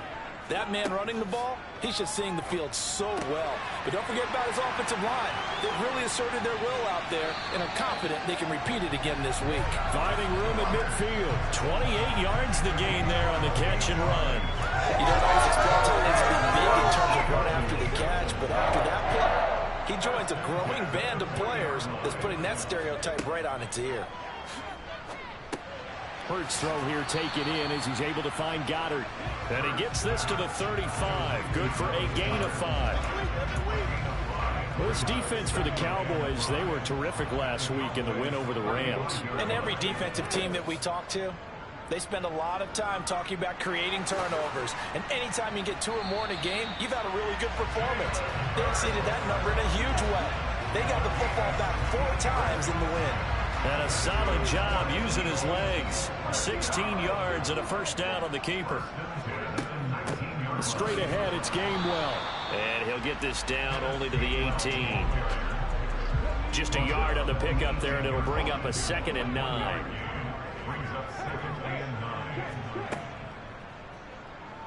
that man running the ball, he's just seeing the field so well. But don't forget about his offensive line. They've really asserted their will out there and are confident they can repeat it again this week. Finding room at midfield. 28 yards the gain there on the catch and run. You don't always expect tight ends to be big in terms of run after the catch, but after that play, he He joins a growing band of players that's putting that stereotype right on its ear. Hurts throw here taken in as he's able to find Goddard. And he gets this to the 35. Good for a gain of 5. Well, this defense for the Cowboys, they were terrific last week in the win over the Rams. And every defensive team that we talk to, they spend a lot of time talking about creating turnovers. And anytime you get 2 or more in a game, you've had a really good performance. They exceeded that number in a huge way. They got the football back 4 times in the win. And a solid job using his legs. 16 yards and a first down on the keeper. Straight ahead, it's Gainwell. And he'll get this down only to the 18. Just a yard on the pickup there, and it'll bring up a 2nd and 9.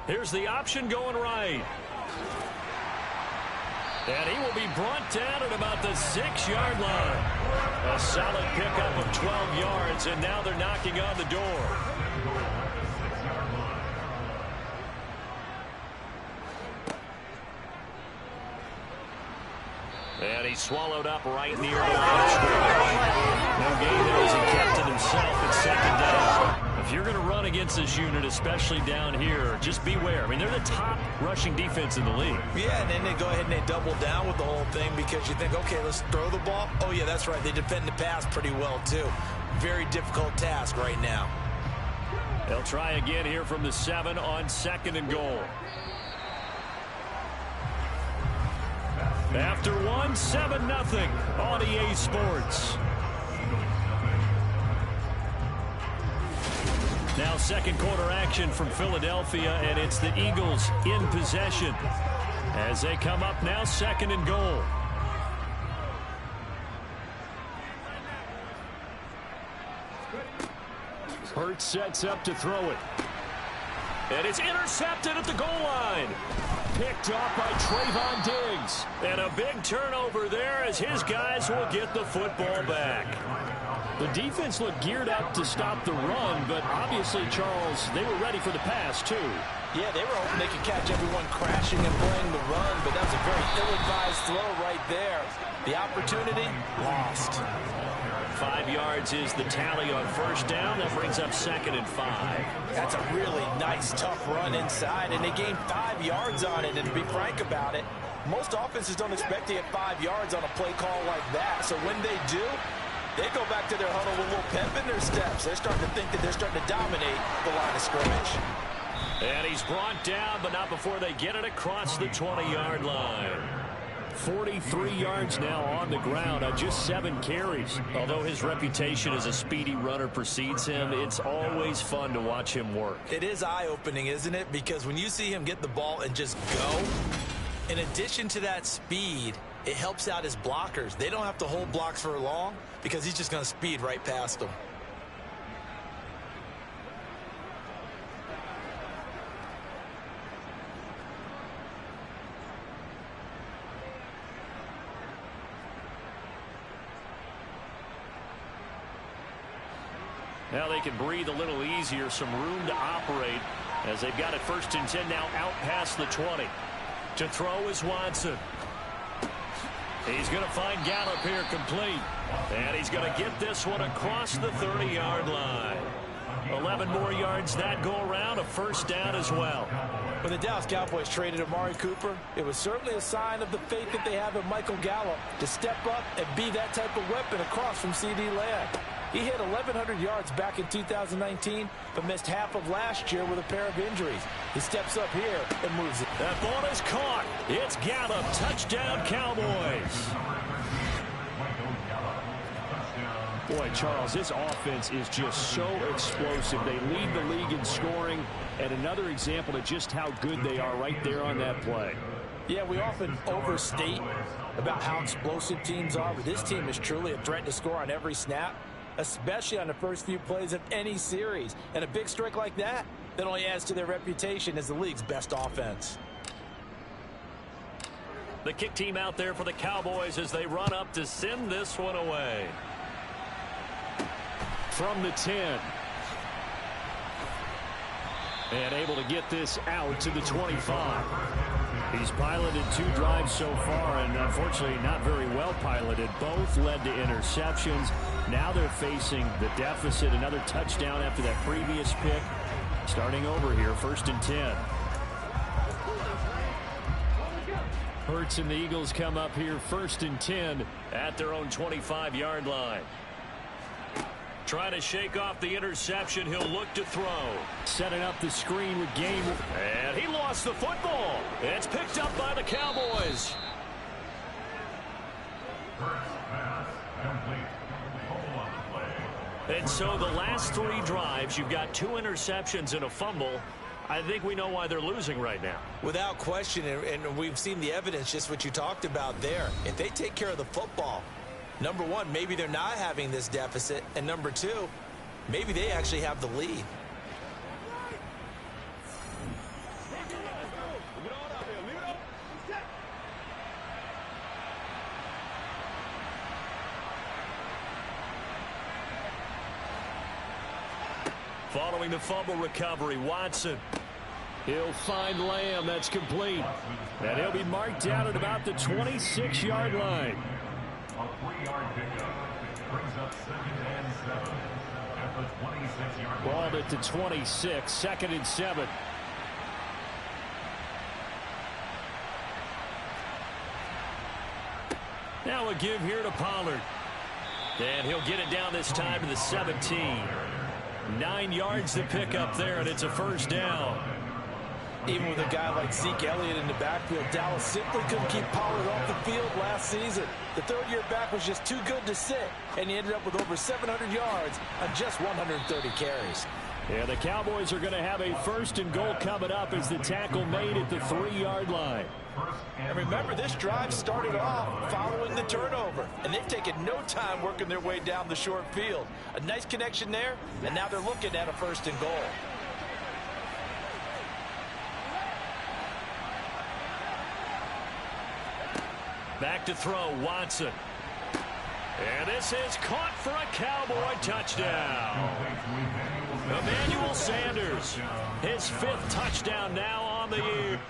Here's the option going right. And he will be brought down at about the 6-yard line. A solid pickup of 12 yards, and now they're knocking on the door. And he's swallowed up right near the line of scrimmage. No gain there as he kept it himself at 2nd down. If you're going to run against this unit, especially down here, just beware. I mean, they're the top rushing defense in the league. Yeah, and then they go ahead and they double down with the whole thing because you think, okay, let's throw the ball. Oh, yeah, that's right. They defend the pass pretty well, too. Very difficult task right now. They'll try again here from the 7 on 2nd and goal. After 1, 7-0 on EA Sports. Now 2nd quarter action from Philadelphia, and it's the Eagles in possession as they come up now 2nd and goal. Hurts sets up to throw it. And it's intercepted at the goal line. Picked off by Trayvon Diggs. And a big turnover there as his guys will get the football back. The defense looked geared up to stop the run, but obviously, Charles, they were ready for the pass, too. Yeah, they were hoping they could catch everyone crashing and playing the run, but that was a very ill-advised throw right there. The opportunity, lost. 5 yards is the tally on 1st down. That brings up 2nd and 5. That's a really nice, tough run inside, and they gained 5 yards on it. And to be frank about it, most offenses don't expect to get 5 yards on a play call like that. So when they do, they go back to their huddle with a little pep in their steps. They're starting to think that they're starting to dominate the line of scrimmage. And he's brought down, but not before they get it across the 20-yard line. 43 yards now on the ground on just 7 carries. Although his reputation as a speedy runner precedes him, it's always fun to watch him work. It is eye-opening, isn't it? Because when you see him get the ball and just go, in addition to that speed, it helps out his blockers. They don't have to hold blocks for long because he's just going to speed right past them. Now they can breathe a little easier, some room to operate as they've got it 1st and 10 now out past the 20. To throw is Watson. He's going to find Gallup here complete. And he's going to get this one across the 30-yard line. 11 more yards that go around, a 1st down as well. When the Dallas Cowboys traded Amari Cooper, it was certainly a sign of the faith that they have in Michael Gallup to step up and be that type of weapon across from C.D. Lamb. He hit 1,100 yards back in 2019, but missed half of last year with a pair of injuries. He steps up here and moves it. That ball is caught. It's Gallup. Touchdown, Cowboys. Boy, Charles, this offense is just so explosive. They lead the league in scoring, and another example of just how good they are right there on that play. Yeah, we often overstate about how explosive teams are, but this team is truly a threat to score on every snap, especially on the first few plays of any series. And a big strike like that only adds to their reputation as the league's best offense. The kick team out there for the Cowboys as they run up to send this one away. From the 10. And able to get this out to the 25. He's piloted 2 drives so far, and unfortunately not very well piloted. Both led to interceptions. Now they're facing the deficit. Another touchdown after that previous pick. Starting over here, 1st and 10. Hurts and the Eagles come up here 1st and 10 at their own 25-yard line. Trying to shake off the interception. He'll look to throw. Setting up the screen with Game. And he lost the football. It's picked up by the Cowboys. First pass complete. Fumble on the play. And so the last 3 drives, you've got 2 interceptions and a fumble. I think we know why they're losing right now. Without question, and we've seen the evidence, just what you talked about there. If they take care of the football, number one, maybe they're not having this deficit, and number 2, maybe they actually have the lead. Following the fumble recovery, Watson. He'll find Lamb. That's complete. And he'll be marked down at about the 26-yard line. A 3-yard pickup brings up 2nd and 7 at the 26-yard line. Balled it to 26, 2nd and 7. Now a give here to Pollard. And he'll get it down this time to the 17. 9 yards to pick up there, and it's a 1st down. Even with a guy like Zeke Elliott in the backfield, Dallas simply couldn't keep Pollard off the field last season. The 3rd-year back was just too good to sit, and he ended up with over 700 yards on just 130 carries. Yeah, the Cowboys are going to have a 1st and goal coming up as the tackle made at the 3-yard line. And remember, this drive started off following the turnover, and they've taken no time working their way down the short field. A nice connection there, and now they're looking at a 1st and goal. Back to throw, Watson. And this is caught for a Cowboy touchdown. Emmanuel Sanders, his 5th touchdown now on the year.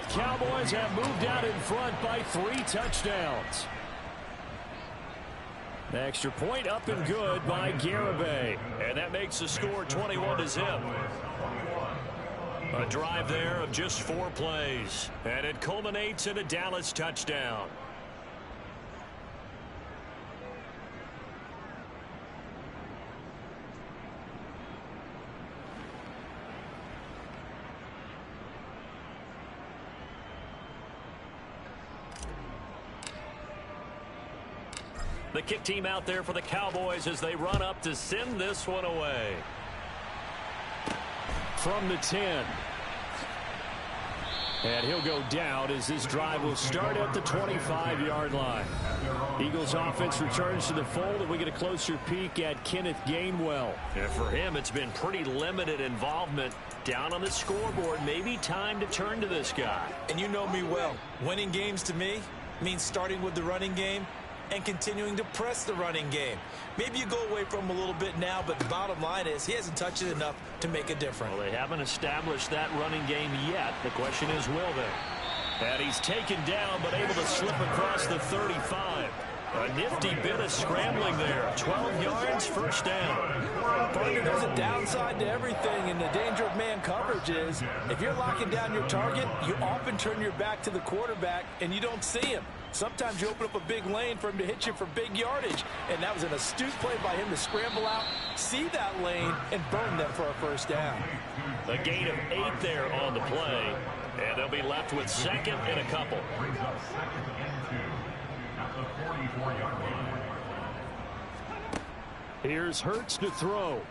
Cowboys have moved out in front by 3 touchdowns. The extra point up and good by Garibay. And that makes the score 21-0. A drive there of just 4 plays. And it culminates in a Dallas touchdown. The kick team out there for the Cowboys as they run up to send this one away. From the 10. And he'll go down as this drive will start at the 25-yard line. Eagles offense returns to the fold, and we get a closer peek at Kenneth Gainwell. And for him, it's been pretty limited involvement down on the scoreboard. Maybe time to turn to this guy. And you know me well. Winning games to me means starting with the running game and continuing to press the running game. Maybe you go away from him a little bit now, but the bottom line is he hasn't touched it enough to make a difference. Well, they haven't established that running game yet. The question is, will they? And he's taken down, but able to slip across the 35. A nifty bit of scrambling there. 12 yards, 1st down. Partner, there's a downside to everything, and the danger of man coverage is if you're locking down your target, you often turn your back to the quarterback and you don't see him. Sometimes you open up a big lane for him to hit you for big yardage, and that was an astute play by him to scramble out, see that lane, and burn them for a 1st down. A gain of 8 there on the play, and they'll be left with 2nd and a couple. Brings up 2nd and 2 at the 44-yard line. Here's Hurts to throw.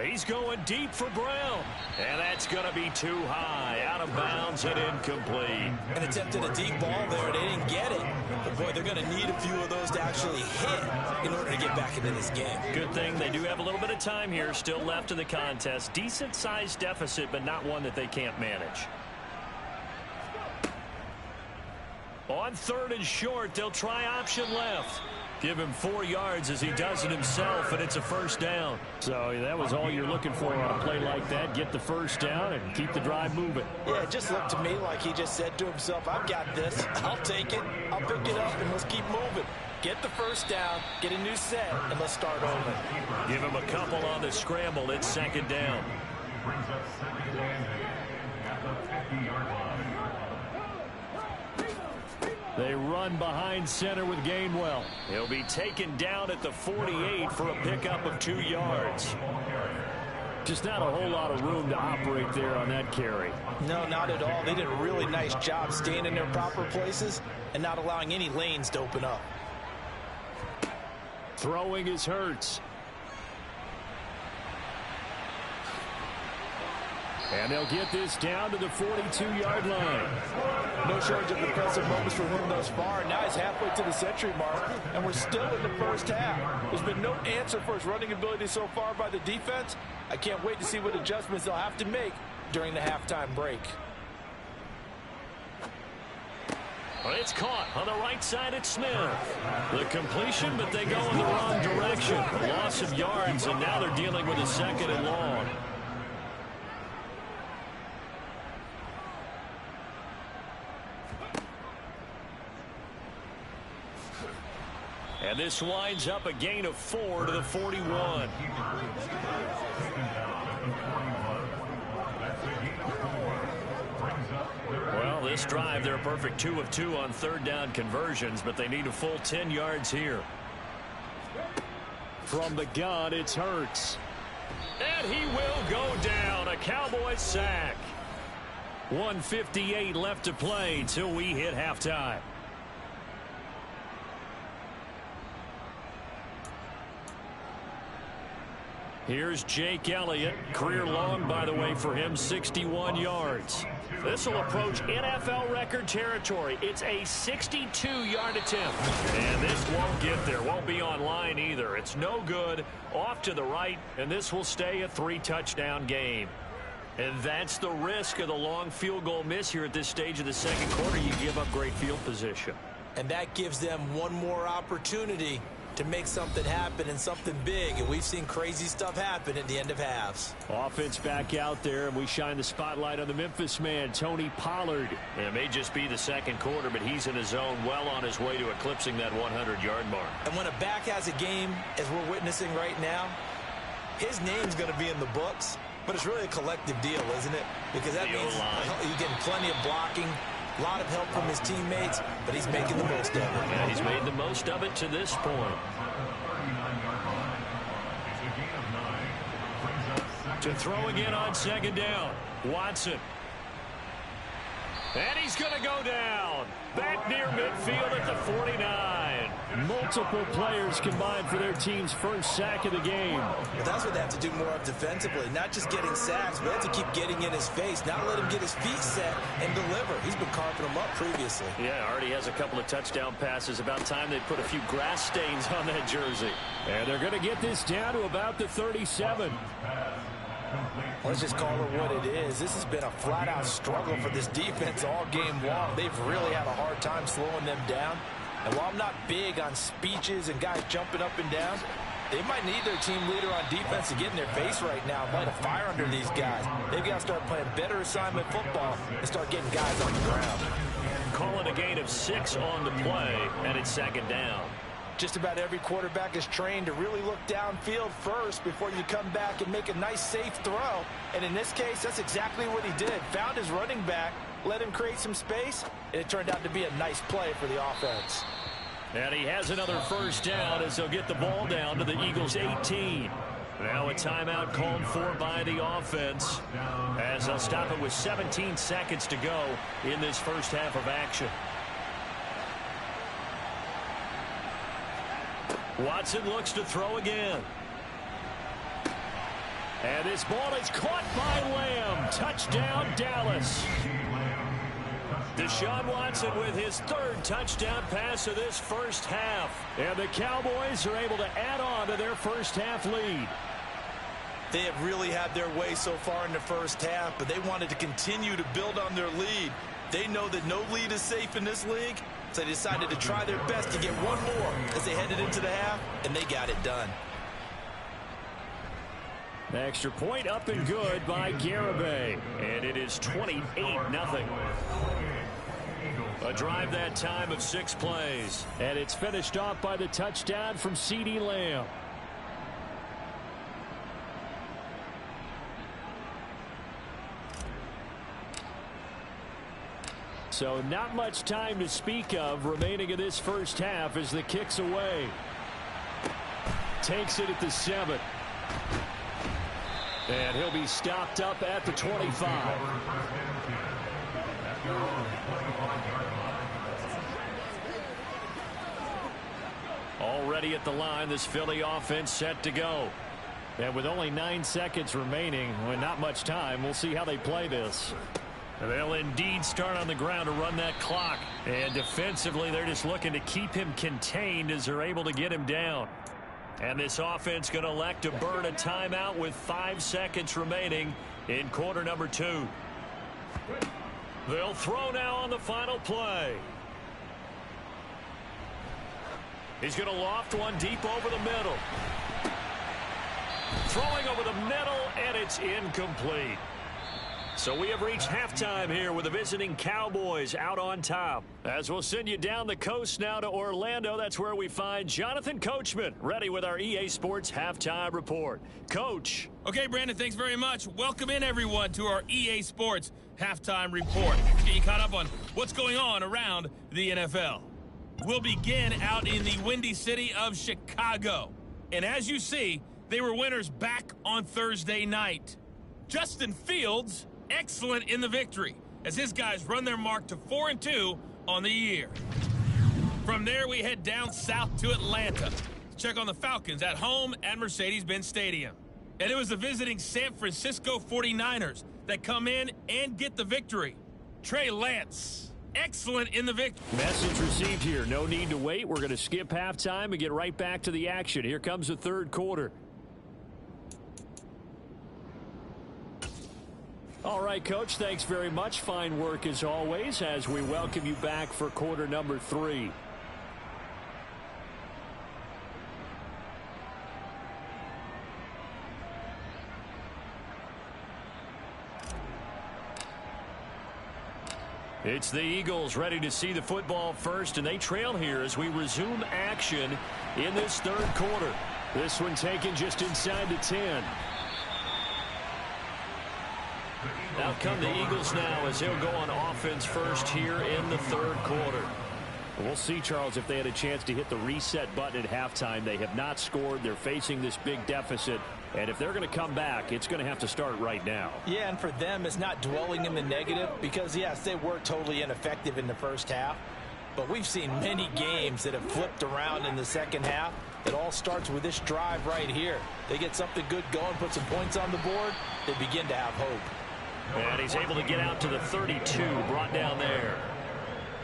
He's going deep for Brown. And that's going to be too high. Out of bounds and incomplete. And attempted a deep ball there. They didn't get it. But, boy, they're going to need a few of those to actually hit in order to get back into this game. Good thing they do have a little bit of time here still left in the contest. Decent-sized deficit, but not one that they can't manage. On 3rd and short, they'll try option left. Give him 4 yards as he does it himself, and it's a first down. So that was all you're looking for on a play like that. Get the first down and keep the drive moving. Yeah, it just looked to me like he just said to himself, I've got this. I'll take it. I'll pick it up, and let's keep moving. Get the first down, get a new set, and let's start over. Give him a couple on the scramble. It's 2nd down. Brings up 2nd and 8 at the 50-yard line. They run behind center with Gainwell. He'll be taken down at the 48 for a pickup of 2 yards. Just not a whole lot of room to operate there on that carry. No, not at all. They did a really nice job staying in their proper places and not allowing any lanes to open up. Throwing is Hurts. And they'll get this down to the 42-yard line. No shortage of impressive moments for him thus far. Now he's halfway to the century mark, and we're still in the first half. There's been no answer for his running ability so far by the defense. I can't wait to see what adjustments they'll have to make during the halftime break. It's caught on the right side at Smith. The completion, but they go in the wrong direction. A loss of yards, and now they're dealing with a 2nd and long. And this winds up a gain of 4 to the 41. Well, this drive, they're a perfect 2 of 2 on 3rd down conversions, but they need a full 10 yards here. From the gun, it's Hurts. And he will go down. A Cowboys sack. 1:58 left to play till we hit halftime. Here's Jake Elliott. Career long, by the way, for him, 61 yards. This will approach NFL record territory. It's a 62-yard attempt. And this won't get there. Won't be online either. It's no good. Off to the right, and this will stay a 3-touchdown game. And that's the risk of the long field goal miss here at this stage of the 2nd quarter. You give up great field position. And that gives them one more opportunity to make something happen and something big. And we've seen crazy stuff happen at the end of halves. Offense back out there, and we shine the spotlight on the Memphis man, Tony Pollard. And it may just be the 2nd quarter, but he's in his zone, well on his way to eclipsing that 100-yard mark. And when a back has a game, as we're witnessing right now, his name's going to be in the books, but it's really a collective deal, isn't it? Because that means you're getting plenty of blocking, a lot of help from his teammates, but he's making the most of it. Yeah, he's made the most of it to this point. To throw again on 2nd down. Watson. And he's going to go down. Back near midfield at the 49. Multiple players combined for their team's first sack of the game. But that's what they have to do more of defensively. Not just getting sacks, but they have to keep getting in his face. Not let him get his feet set and deliver. He's been carving them up previously. Yeah, already has a couple of touchdown passes. About time they put a few grass stains on that jersey. And they're going to get this down to about the 37. Let's just call it what it is. This has been a flat-out struggle for this defense all game long. They've really had a hard time slowing them down. And while I'm not big on speeches and guys jumping up and down, they might need their team leader on defense to get in their face right now and light a fire under these guys. They've got to start playing better assignment football and start getting guys on the ground. Calling a gain of 6 on the play, and it's 2nd down. Just about every quarterback is trained to really look downfield first before you come back and make a nice, safe throw. And in this case, that's exactly what he did. Found his running back, let him create some space, and it turned out to be a nice play for the offense. And he has another first down as they'll get the ball down to the Eagles' 18. Now a timeout called for by the offense as they'll stop it with 17 seconds to go in this first half of action. Watson looks to throw again. And this ball is caught by Lamb. Touchdown, Dallas. Deshaun Watson with his 3rd touchdown pass of this first half. And the Cowboys are able to add on to their first half lead. They have really had their way so far in the first half, but they wanted to continue to build on their lead. They know that no lead is safe in this league, So they decided to try their best to get one more as they headed into the half, and they got it done. The extra point up and good by Garibay. And it is 28-0. A drive that time of 6 plays. And it's finished off by the touchdown from CeeDee Lamb. So not much time to speak of remaining in this first half as the kick's away. Takes it at the 7. And he'll be stopped up at the 25. Already at the line, this Philly offense set to go. And with only 9 seconds remaining, well, not much time, we'll see how they play this. They'll indeed start on the ground to run that clock. And defensively, they're just looking to keep him contained as they're able to get him down. And this offense going to elect to burn a timeout with 5 seconds remaining in quarter number 2. They'll throw now on the final play. He's going to loft one deep over the middle. Throwing over the middle, and it's incomplete. So we have reached halftime here with the visiting Cowboys out on top. As we'll send you down the coast now to Orlando, that's where we find Jonathan Coachman ready with our EA Sports Halftime Report. Coach. Okay, Brandon, thanks very much. Welcome in, everyone, to our EA Sports Halftime Report. Let's get you caught up on what's going on around the NFL. We'll begin out in the Windy City of Chicago. And as you see, they were winners back on Thursday night. Justin Fields, excellent in the victory as his guys run their mark to 4-2 on the year. From there, we head down south to Atlanta to check on the Falcons at home at Mercedes-Benz Stadium. And it was the visiting San Francisco 49ers that come in and get the victory. Trey Lance, excellent in the victory. Message received here. No need to wait. We're going to skip halftime and get right back to the action. Here comes the third quarter. All right, Coach, thanks very much. Fine work as always as we welcome you back for quarter number 3. It's the Eagles ready to see the football first, and they trail here as we resume action in this third quarter. This one taken just inside the 10. Out come the Eagles now as they'll go on offense first here in the third quarter. We'll see, Charles, if they had a chance to hit the reset button at halftime. They have not scored. They're facing this big deficit. And if they're going to come back, it's going to have to start right now. Yeah, and for them, it's not dwelling in the negative because, yes, they were totally ineffective in the first half. But we've seen many games that have flipped around in the second half. It all starts with this drive right here. They get something good going, put some points on the board, they begin to have hope. And he's able to get out to the 32, brought down there.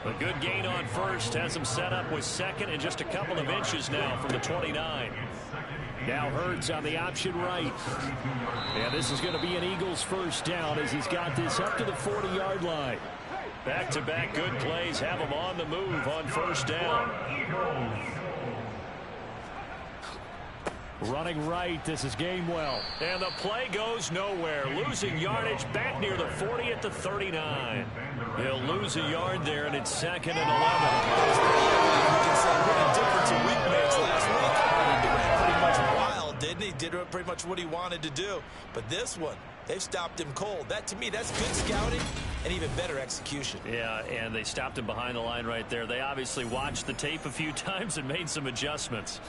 A good gain on first, has him set up with second and just a couple of inches now from the 29. Now Hurts on the option right. And this is going to be an Eagles first down as he's got this up to the 40-yard line. Back-to-back good plays have him on the move on first down. Running right, this is Gainwell. And the play goes nowhere. Losing yardage back near the 40 at the 39. He'll lose a yard there, and it's second and 11. You can say what a difference a week makes last week. He ran pretty much wild, didn't he? Did pretty much what he wanted to do. But this one, they've stopped him cold. That, to me, that's good scouting and even better execution. Yeah, and they stopped him behind the line right there. They obviously watched the tape a few times and made some adjustments.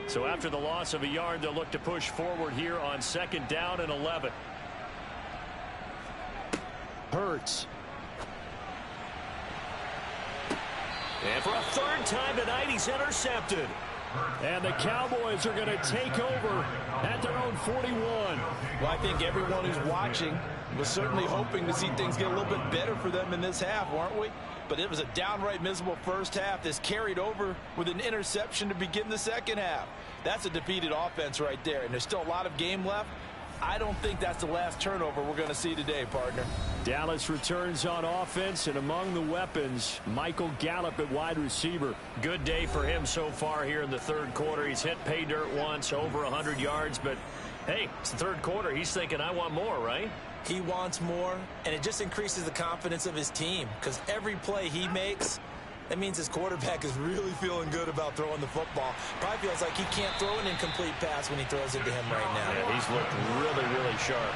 So after the loss of a yard, they'll look to push forward here on second down and 11. Hurts. And for a third time tonight, he's intercepted. And the Cowboys are going to take over at their own 41. Well, I think everyone who's watching was certainly hoping to see things get a little bit better for them in this half, weren't we? But it was a downright miserable first half. This carried over with an interception to begin the second half. That's a defeated offense right there, and there's still a lot of game left. I don't think that's the last turnover we're going to see today, partner. Dallas returns on offense, and among the weapons, Michael Gallup at wide receiver. Good day for him so far here in the third quarter. He's hit pay dirt once, over 100 yards, but hey, it's the third quarter. He's thinking, I want more, right? He wants more, and it just increases the confidence of his team because every play he makes, that means his quarterback is really feeling good about throwing the football. Probably feels like he can't throw an incomplete pass when he throws it to him right now. Yeah, he's looked really, really sharp.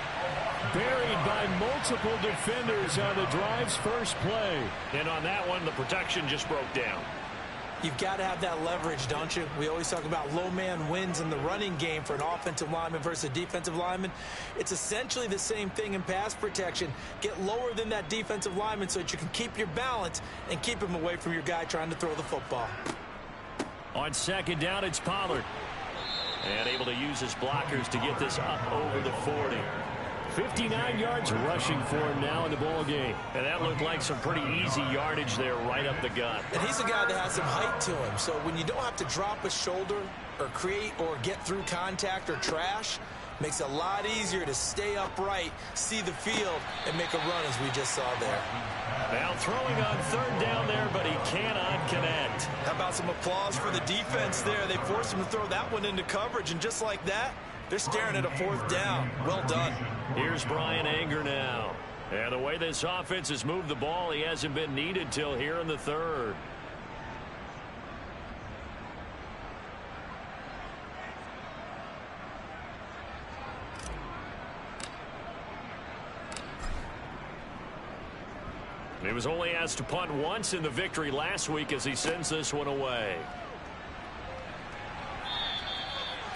Buried by multiple defenders on the drive's first play. And on that one, the protection just broke down. You've got to have that leverage, don't you? We always talk about low man wins in the running game for an offensive lineman versus a defensive lineman. It's essentially the same thing in pass protection. Get lower than that defensive lineman so that you can keep your balance and keep him away from your guy trying to throw the football. On second down, it's Pollard. And able to use his blockers to get this up over the 40. 59 yards rushing for him now in the ball game. And that looked like some pretty easy yardage there right up the gut. And he's a guy that has some height to him. So when you don't have to drop a shoulder or create or get through contact or trash, makes it a lot easier to stay upright, see the field, and make a run as we just saw there. Now throwing on third down there, but he cannot connect. How about some applause for the defense there? They forced him to throw that one into coverage, and just like that, they're staring at a fourth down. Well done. Here's Brian Anger now. And the way this offense has moved the ball, he hasn't been needed till here in the third. He was only asked to punt once in the victory last week as he sends this one away.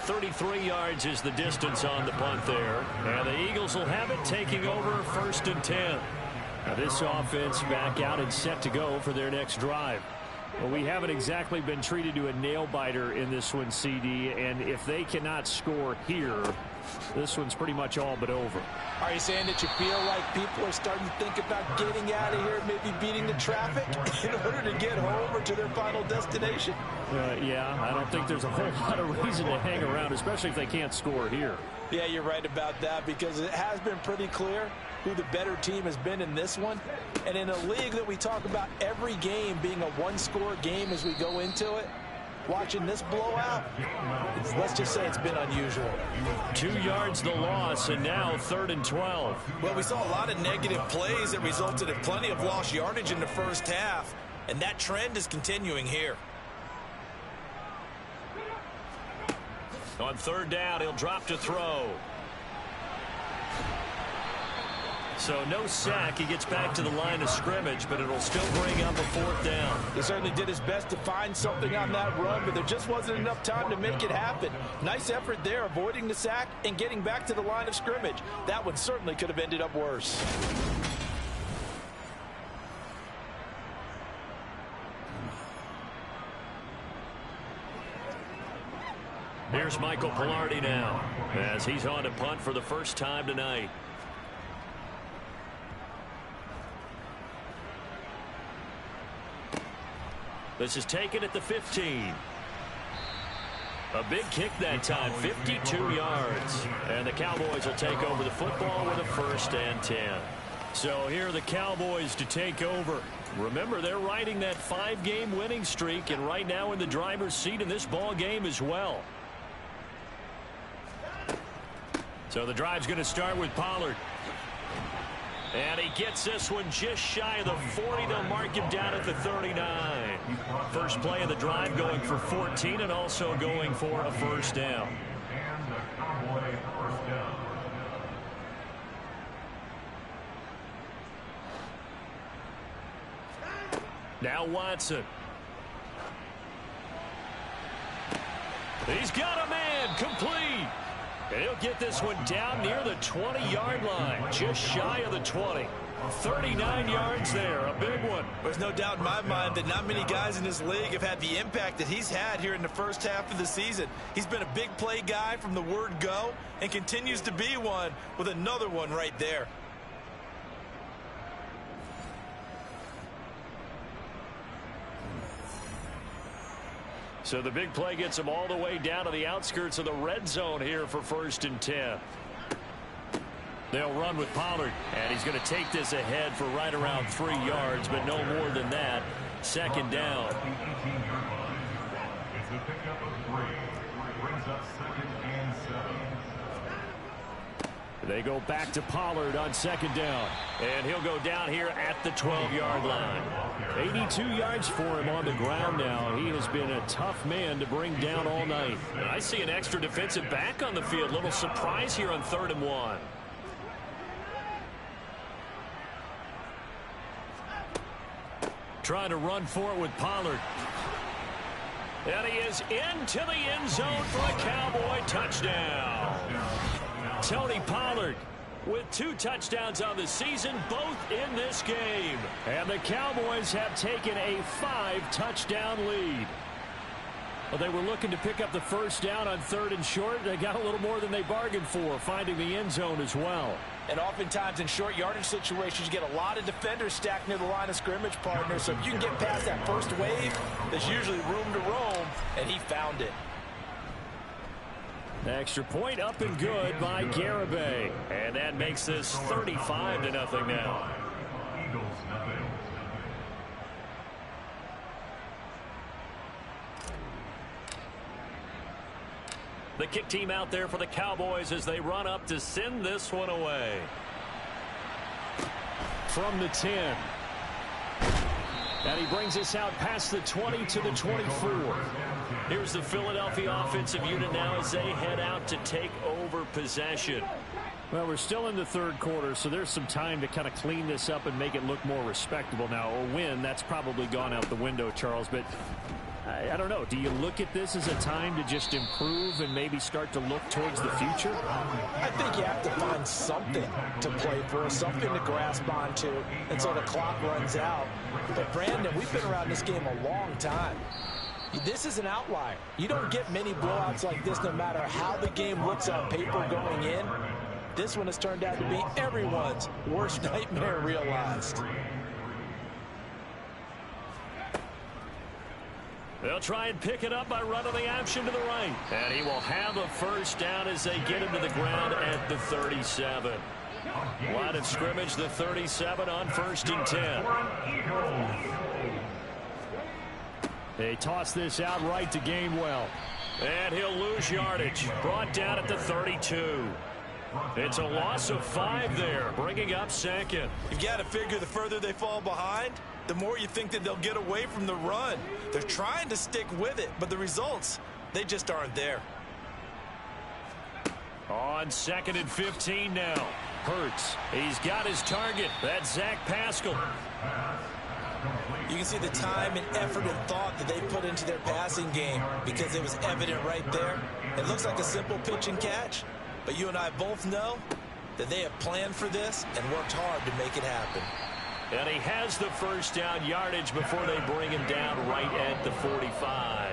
33 yards is the distance on the punt there. And the Eagles will have it, taking over 1st and 10. Now this offense back out and set to go for their next drive. Well, we haven't exactly been treated to a nail-biter in this one, CD. And if they cannot score here, this one's pretty much all but over. Are you saying that you feel like people are starting to think about getting out of here, maybe beating the traffic in order to get home or to their final destination? Yeah, I don't think there's a whole lot of reason to hang around, especially if they can't score here. Yeah, you're right about that because it has been pretty clear who the better team has been in this one. And in a league that we talk about every game being a one-score game as we go into it, watching this blowout, let's just say it's been unusual. 2 yards the loss, and now 3rd and 12. Well, we saw a lot of negative plays that resulted in plenty of lost yardage in the first half, and that trend is continuing here. On 3rd down, he'll drop to throw. So no sack. He gets back to the line of scrimmage, but it'll still bring up a 4th down. He certainly did his best to find something on that run, but there just wasn't enough time to make it happen. Nice effort there, avoiding the sack and getting back to the line of scrimmage. That one certainly could have ended up worse. Here's Michael Pilardi now, as he's on to punt for the first time tonight. This is taken at the 15. A big kick that time, 52 yards. And the Cowboys will take over the football with a 1st and 10. So here are the Cowboys to take over. Remember, they're riding that 5-game winning streak, and right now in the driver's seat in this ball game as well. So the drive's going to start with Pollard. And he gets this one just shy of the 40. They'll mark him down at the 39. First play of the drive going for 14 and also going for a 1st down. And the Cowboy 1st down. Now Watson. He's got a man, complete. And he'll get this one down near the 20-yard line, just shy of the 20. 39 yards there, a big one. There's no doubt in my mind that not many guys in this league have had the impact that he's had here in the first half of the season. He's been a big play guy from the word go and continues to be one with another one right there. So the big play gets him all the way down to the outskirts of the red zone here for 1st and 10. They'll run with Pollard, and he's going to take this ahead for right around 3 yards, but no more than that. Second down. It's a pickup of 3. Brings up 2nd and 7. They go back to Pollard on second down, and he'll go down here at the 12-yard line. 82 yards for him on the ground now. He has been a tough man to bring down all night. And I see an extra defensive back on the field. Little surprise here on 3rd and 1. Trying to run for it with Pollard. And he is into the end zone for a Cowboy touchdown. Tony Pollard with 2 touchdowns on the season, both in this game. And the Cowboys have taken a 5-touchdown lead. Well, they were looking to pick up the first down on 3rd and short. They got a little more than they bargained for, finding the end zone as well. And oftentimes in short yardage situations, you get a lot of defenders stacked near the line of scrimmage, partner. So if you can get past that first wave, there's usually room to roam, and he found it. Extra point up and good by Garibay. And that makes this 35-0 now. Eagles nothing. The kick team out there for the Cowboys as they run up to send this one away. From the 10. And he brings us out past the 20 to the 24. Here's the Philadelphia offensive unit now as they head out to take over possession. Well, we're still in the 3rd quarter, so there's some time to kind of clean this up and make it look more respectable now. A win, that's probably gone out the window, Charles, but I don't know. Do you look at this as a time to just improve and maybe start to look towards the future? I think you have to find something to play for, something to grasp onto until the clock runs out. But, Brandon, we've been around this game a long time. This is an outlier. You don't get many blowouts like this no matter how the game looks on paper going in. This one has turned out to be everyone's worst nightmare realized. They'll try and pick it up by running the option to the right. And he will have a first down as they get him to the ground at the 37. Line of scrimmage, the 37 on 1st and 10. They toss this out right to Gainwell. And he'll lose yardage. Brought down at the 32. It's a loss of 5 there, bringing up 2nd. You've got to figure the further they fall behind, the more you think that they'll get away from the run. They're trying to stick with it, but the results, they just aren't there. On 2nd and 15 now. Hurts. He's got his target. That's Zach Pascal. You can see the time and effort and thought that they put into their passing game because it was evident right there. It looks like a simple pitch and catch, but you and I both know that they have planned for this and worked hard to make it happen. And he has the first down yardage before they bring him down right at the 45.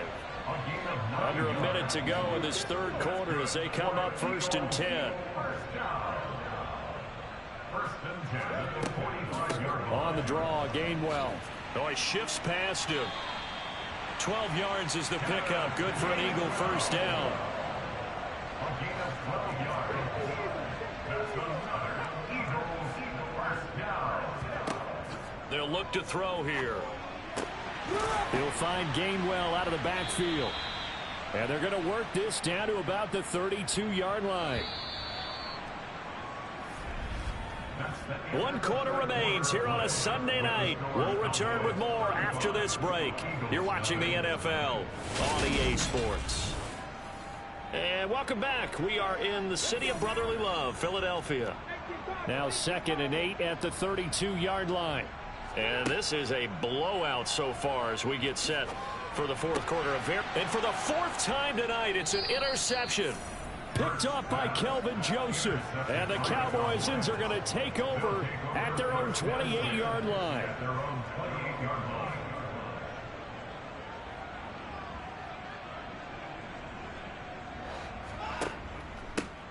Under a minute to go in this 3rd quarter as they come up 1st and 10. On the draw, Gainwell. Oh, he shifts past him. 12 yards is the pickup. Good for an Eagle first down. They'll look to throw here. He'll find Gainwell out of the backfield. And they're going to work this down to about the 32-yard line. 1 quarter remains here on a Sunday night. We'll return with more after this break. You're watching the NFL on EA Sports. And welcome back. We are in the city of brotherly love, Philadelphia. Now 2nd and 8 at the 32-yard line. And this is a blowout so far as we get set for the 4th quarter. And for the 4th time tonight, it's an interception. Picked off by Kelvin Joseph. And the Cowboys are going to take over at their own 28-yard line.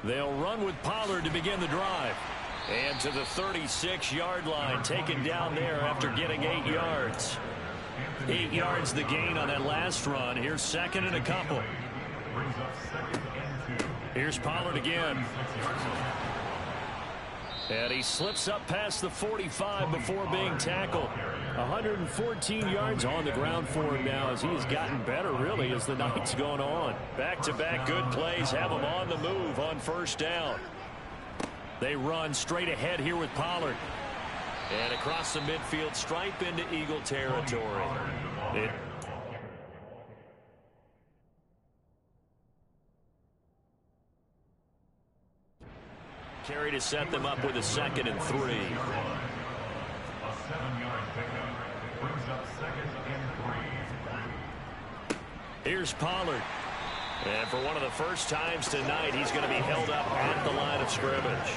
They'll run with Pollard to begin the drive. And to the 36-yard line, taken down there after getting 8 yards. 8 yards the gain on that last run. Here's 2nd and a couple. Here's Pollard again. And he slips up past the 45 before being tackled. 114 yards on the ground for him now as he has gotten better, really, as the night's gone on. Back-to-back good plays have him on the move on first down. They run straight ahead here with Pollard. And across the midfield stripe into Eagle territory. Carry to set them up with a 2nd and 3. A 7-yard pickup brings up 2nd and 3. Here's Pollard. And for one of the first times tonight, he's going to be held up at the line of scrimmage.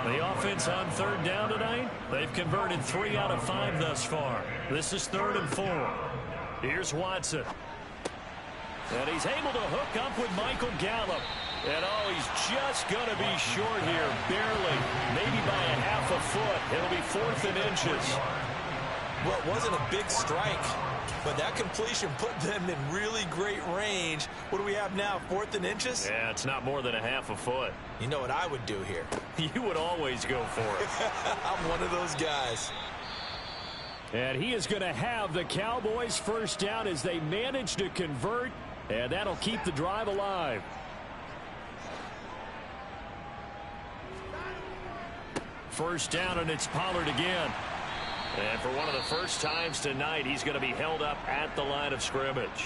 The offense on 3rd down tonight, they've converted 3 out of 5 thus far. This is 3rd and 4. Here's Watson. And he's able to hook up with Michael Gallup. And he's just going to be short here, barely, maybe by a half a foot. It'll be 4th and inches. Well, it wasn't a big strike, but that completion put them in really great range. What do we have now, 4th and inches? Yeah, it's not more than a half a foot. You know what I would do here? You would always go for it. I'm one of those guys. And he is going to have the Cowboys first down as they manage to convert, and that'll keep the drive alive. First down, and it's Pollard again. And for one of the first times tonight, he's going to be held up at the line of scrimmage.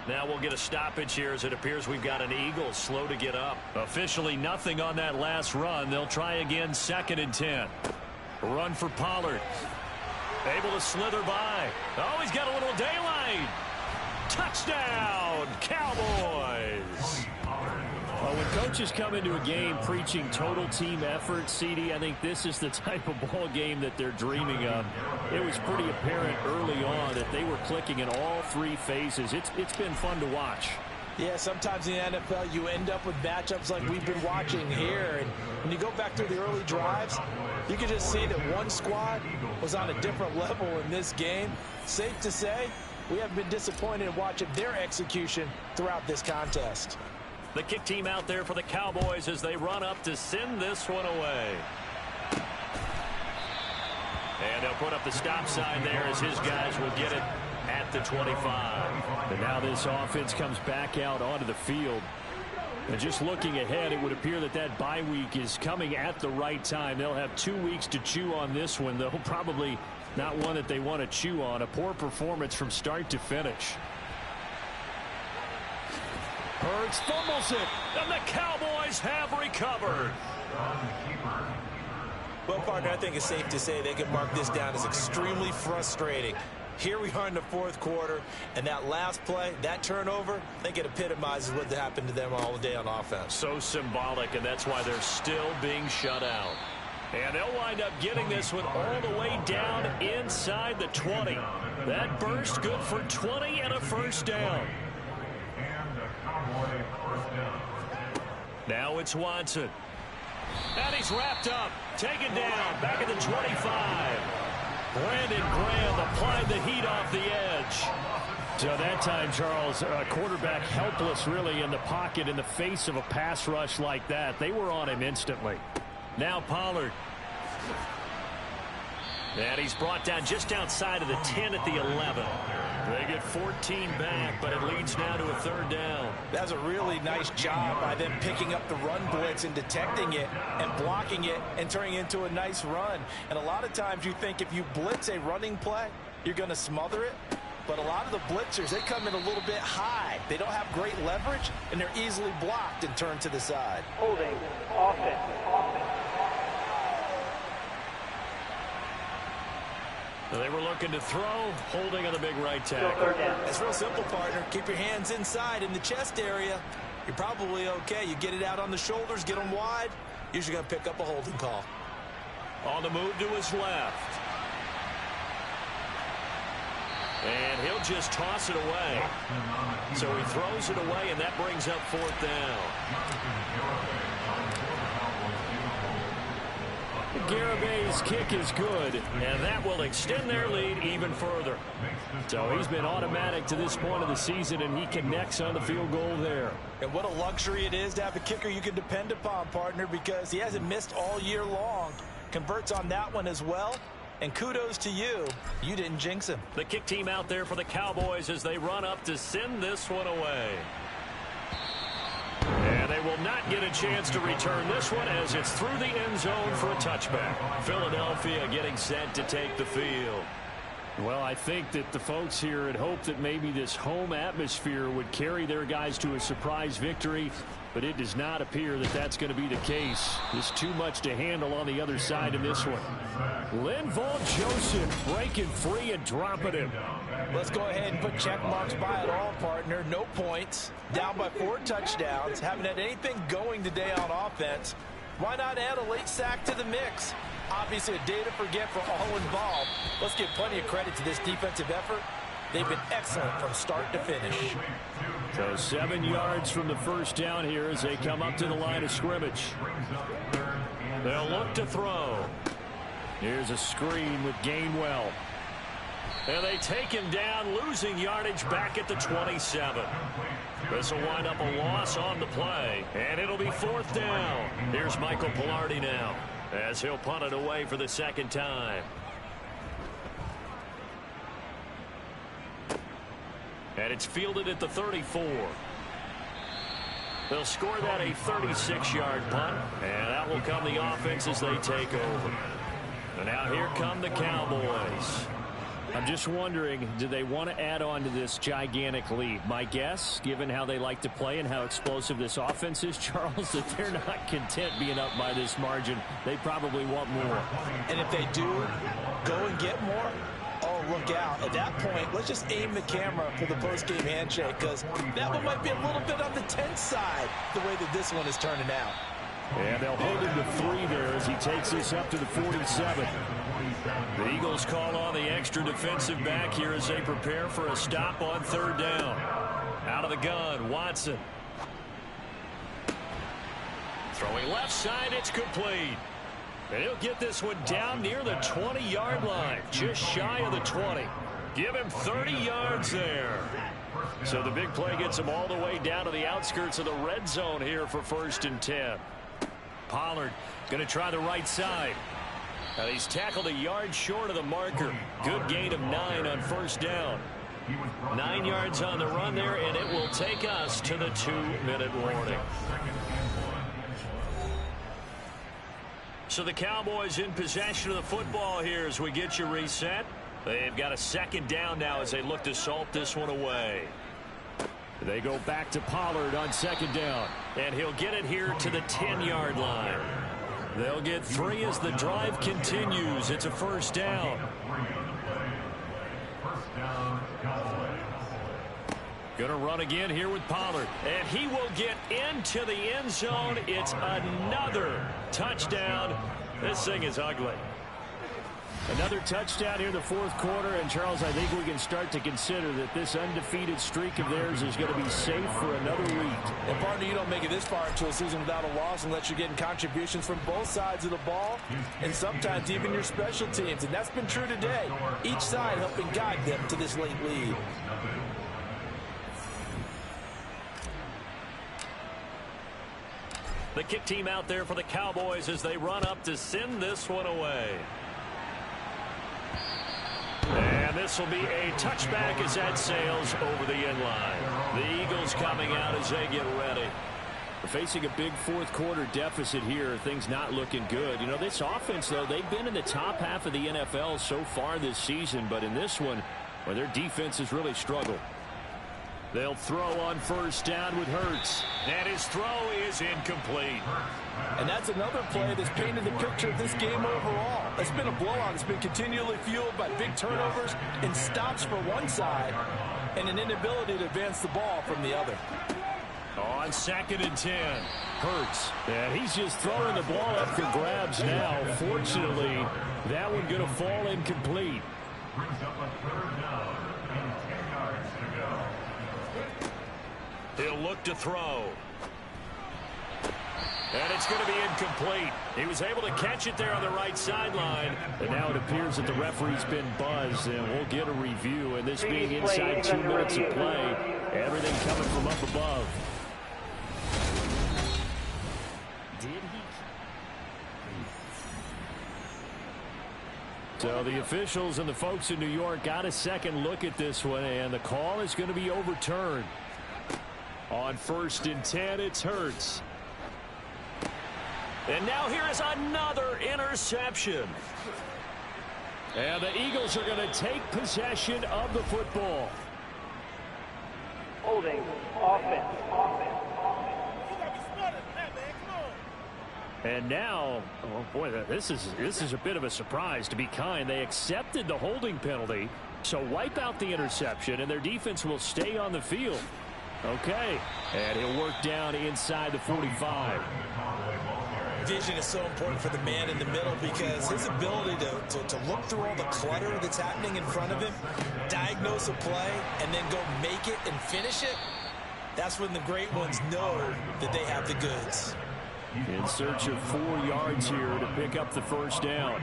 Now we'll get a stoppage here as it appears we've got an Eagle slow to get up. Officially nothing on that last run. They'll try again, 2nd and 10. Run for Pollard. Able to slither by. Oh, he's got a little daylight. Touchdown, Cowboys. When coaches come into a game preaching total team effort, CD, I think this is the type of ball game that they're dreaming of. It was pretty apparent early on that they were clicking in all 3 phases. It's been fun to watch. Yeah, sometimes in the NFL you end up with matchups like we've been watching here. And when you go back through the early drives, you can just see that one squad was on a different level in this game. Safe to say, we haven't been disappointed in watching their execution throughout this contest. The kick team out there for the Cowboys as they run up to send this one away. And they'll put up the stop sign there as his guys will get it at the 25. And now this offense comes back out onto the field. And just looking ahead, it would appear that that bye week is coming at the right time. They'll have 2 weeks to chew on this one, though probably not one that they want to chew on. A poor performance from start to finish. Hurts fumbles it, and the Cowboys have recovered. Well, partner, I think it's safe to say they can mark this down as extremely frustrating. Here we are in the 4th quarter, and that last play, that turnover, I think it epitomizes what happened to them all day on offense. So symbolic, and that's why they're still being shut out. And they'll wind up getting this one all the way down inside the 20. That burst good for 20 and a first down. Now it's Watson. And he's wrapped up. Taken down. Back at the 25. Brandon Graham applied the heat off the edge. So that time, Charles, a quarterback helpless really in the pocket in the face of a pass rush like that. They were on him instantly. Now Pollard. And he's brought down just outside of the 10 at the 11. They get 14 back, but it leads now to a 3rd down. That's a really nice job by them picking up the run blitz and detecting it and blocking it and turning it into a nice run. And a lot of times you think if you blitz a running play, you're going to smother it. But a lot of the blitzers, they come in a little bit high. They don't have great leverage, and they're easily blocked and turned to the side. Holding, offense. They were looking to throw, holding on the big right tackle. It's real simple, partner. Keep your hands inside in the chest area. You're probably okay. You get it out on the shoulders, get them wide. Usually going to pick up a holding call. On the move to his left. And he'll just toss it away. So he throws it away, and that brings up 4th down. Garibay's kick is good. And that will extend their lead even further. So he's been automatic to this point of the season, and he connects on the field goal there. And what a luxury it is to have a kicker you can depend upon, partner, because he hasn't missed all year long. Converts on that one as well. And kudos to you. You didn't jinx him. The kick team out there for the Cowboys as they run up to send this one away. And they will not get a chance to return this one as it's through the end zone for a touchback. Philadelphia getting set to take the field. Well, I think that the folks here had hoped that maybe this home atmosphere would carry their guys to a surprise victory, but it does not appear that that's going to be the case. There's too much to handle on the other side of this one. Linval Joseph breaking free and dropping him. Let's go ahead and put check marks by it all, partner. No points. Down by 4 touchdowns. Haven't had anything going today on offense. Why not add a late sack to the mix? Obviously a day to forget for all involved. Let's give plenty of credit to this defensive effort. They've been excellent from start to finish. So 7 yards from the first down here as they come up to the line of scrimmage. They'll look to throw. Here's a screen with Gainwell. And they take him down, losing yardage back at the 27. This will wind up a loss on the play, and it'll be 4th down. Here's Michael Pilardi now as he'll punt it away for the second time. And it's fielded at the 34. They'll score that a 36-yard punt, and that will come the offense as they take over. And now here come the Cowboys. I'm just wondering, do they want to add on to this gigantic lead? My guess, given how they like to play and how explosive this offense is, Charles, that they're not content being up by this margin. They probably want more. And if they do go and get more, oh, look out. At that point, let's just aim the camera for the post-game handshake, because that one might be a little bit on the tense side, the way that this one is turning out. And they'll hold him to 3 there as he takes this up to the 47. The Eagles call on the extra defensive back here as they prepare for a stop on 3rd down. Out of the gun, Watson. Throwing left side, it's complete. And he'll get this one down near the 20-yard line, just shy of the 20. Give him 30 yards there. So the big play gets him all the way down to the outskirts of the red zone here for 1st and 10. Pollard going to try the right side. And he's tackled a yard short of the marker. Good gain of 9 on 1st down. 9 yards on the run there, and it will take us to the 2-minute warning. So the Cowboys in possession of the football here as we get you reset. They've got a 2nd down now as they look to salt this one away. They go back to Pollard on 2nd down. And he'll get it here to the 10-yard line. They'll get 3 as the drive continues. It's a 1st down. Going to run again here with Pollard. And he will get into the end zone. It's another touchdown. This thing is ugly. Another touchdown here in the 4th quarter. And, Charles, I think we can start to consider that this undefeated streak of theirs is going to be safe for another week. And, partner, you don't make it this far into a season without a loss unless you're getting contributions from both sides of the ball and sometimes even your special teams. And that's been true today. Each side helping guide them to this late lead. The kick team out there for the Cowboys as they run up to send this one away. And this will be a touchback as that sails over the end line. The Eagles coming out as they get ready. They're facing a big 4th quarter deficit here. Things not looking good. You know, this offense, though, they've been in the top half of the NFL so far this season. But in this one, well, their defense has really struggled. They'll throw on 1st down with Hurts. And his throw is incomplete. And that's another play that's painted the picture of this game overall. It's been a blowout. It's been continually fueled by big turnovers and stops for one side and an inability to advance the ball from the other. On 2nd and 10, Hurts. And he's just throwing the ball up for grabs now. Fortunately, that one going to fall incomplete. Brings up a 3rd down and 10 yards to go. He'll look to throw. And it's going to be incomplete. He was able to catch it there on the right sideline. And now it appears that the referee's been buzzed, and we'll get a review. And this being inside 2 minutes of play, everything coming from up above. Did he? So the officials and the folks in New York got a second look at this one, and the call is going to be overturned. On 1st and 10, it's Hurts. And now here is another interception. And the Eagles are going to take possession of the football. Holding. Offense. And now, oh boy, this is a bit of a surprise. To be kind, they accepted the holding penalty, so wipe out the interception, and their defense will stay on the field. Okay, and he'll work down inside the 45. Vision is so important for the man in the middle because his ability to look through all the clutter that's happening in front of him, diagnose a play, and then go make it and finish it, that's when the great ones know that they have the goods. In search of 4 yards here to pick up the first down.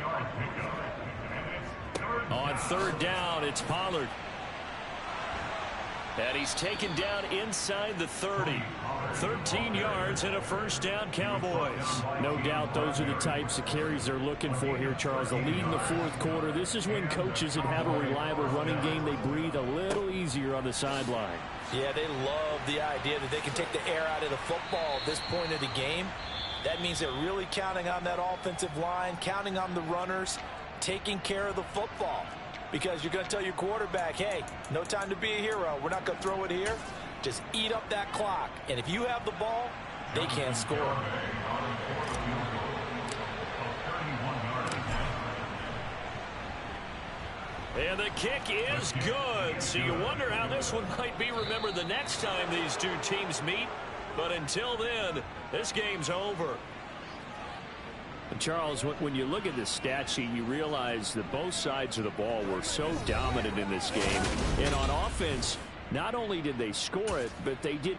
On 3rd down, it's Pollard. And he's taken down inside the 30. 13 yards and a first down, Cowboys. No doubt those are the types of carries they're looking for here, Charles. The lead in the 4th quarter. This is when coaches that have a reliable running game, they breathe a little easier on the sideline. Yeah, they love the idea that they can take the air out of the football at this point of the game. That means they're really counting on that offensive line, counting on the runners, taking care of the football. Because you're going to tell your quarterback, hey, no time to be a hero. We're not going to throw it here. Just eat up that clock. And if you have the ball, they can't score. And the kick is good. So you wonder how this one might be remembered the next time these two teams meet. But until then, this game's over. Charles, when you look at the stat sheet, you realize that both sides of the ball were so dominant in this game. And on offense, not only did they score it, but they did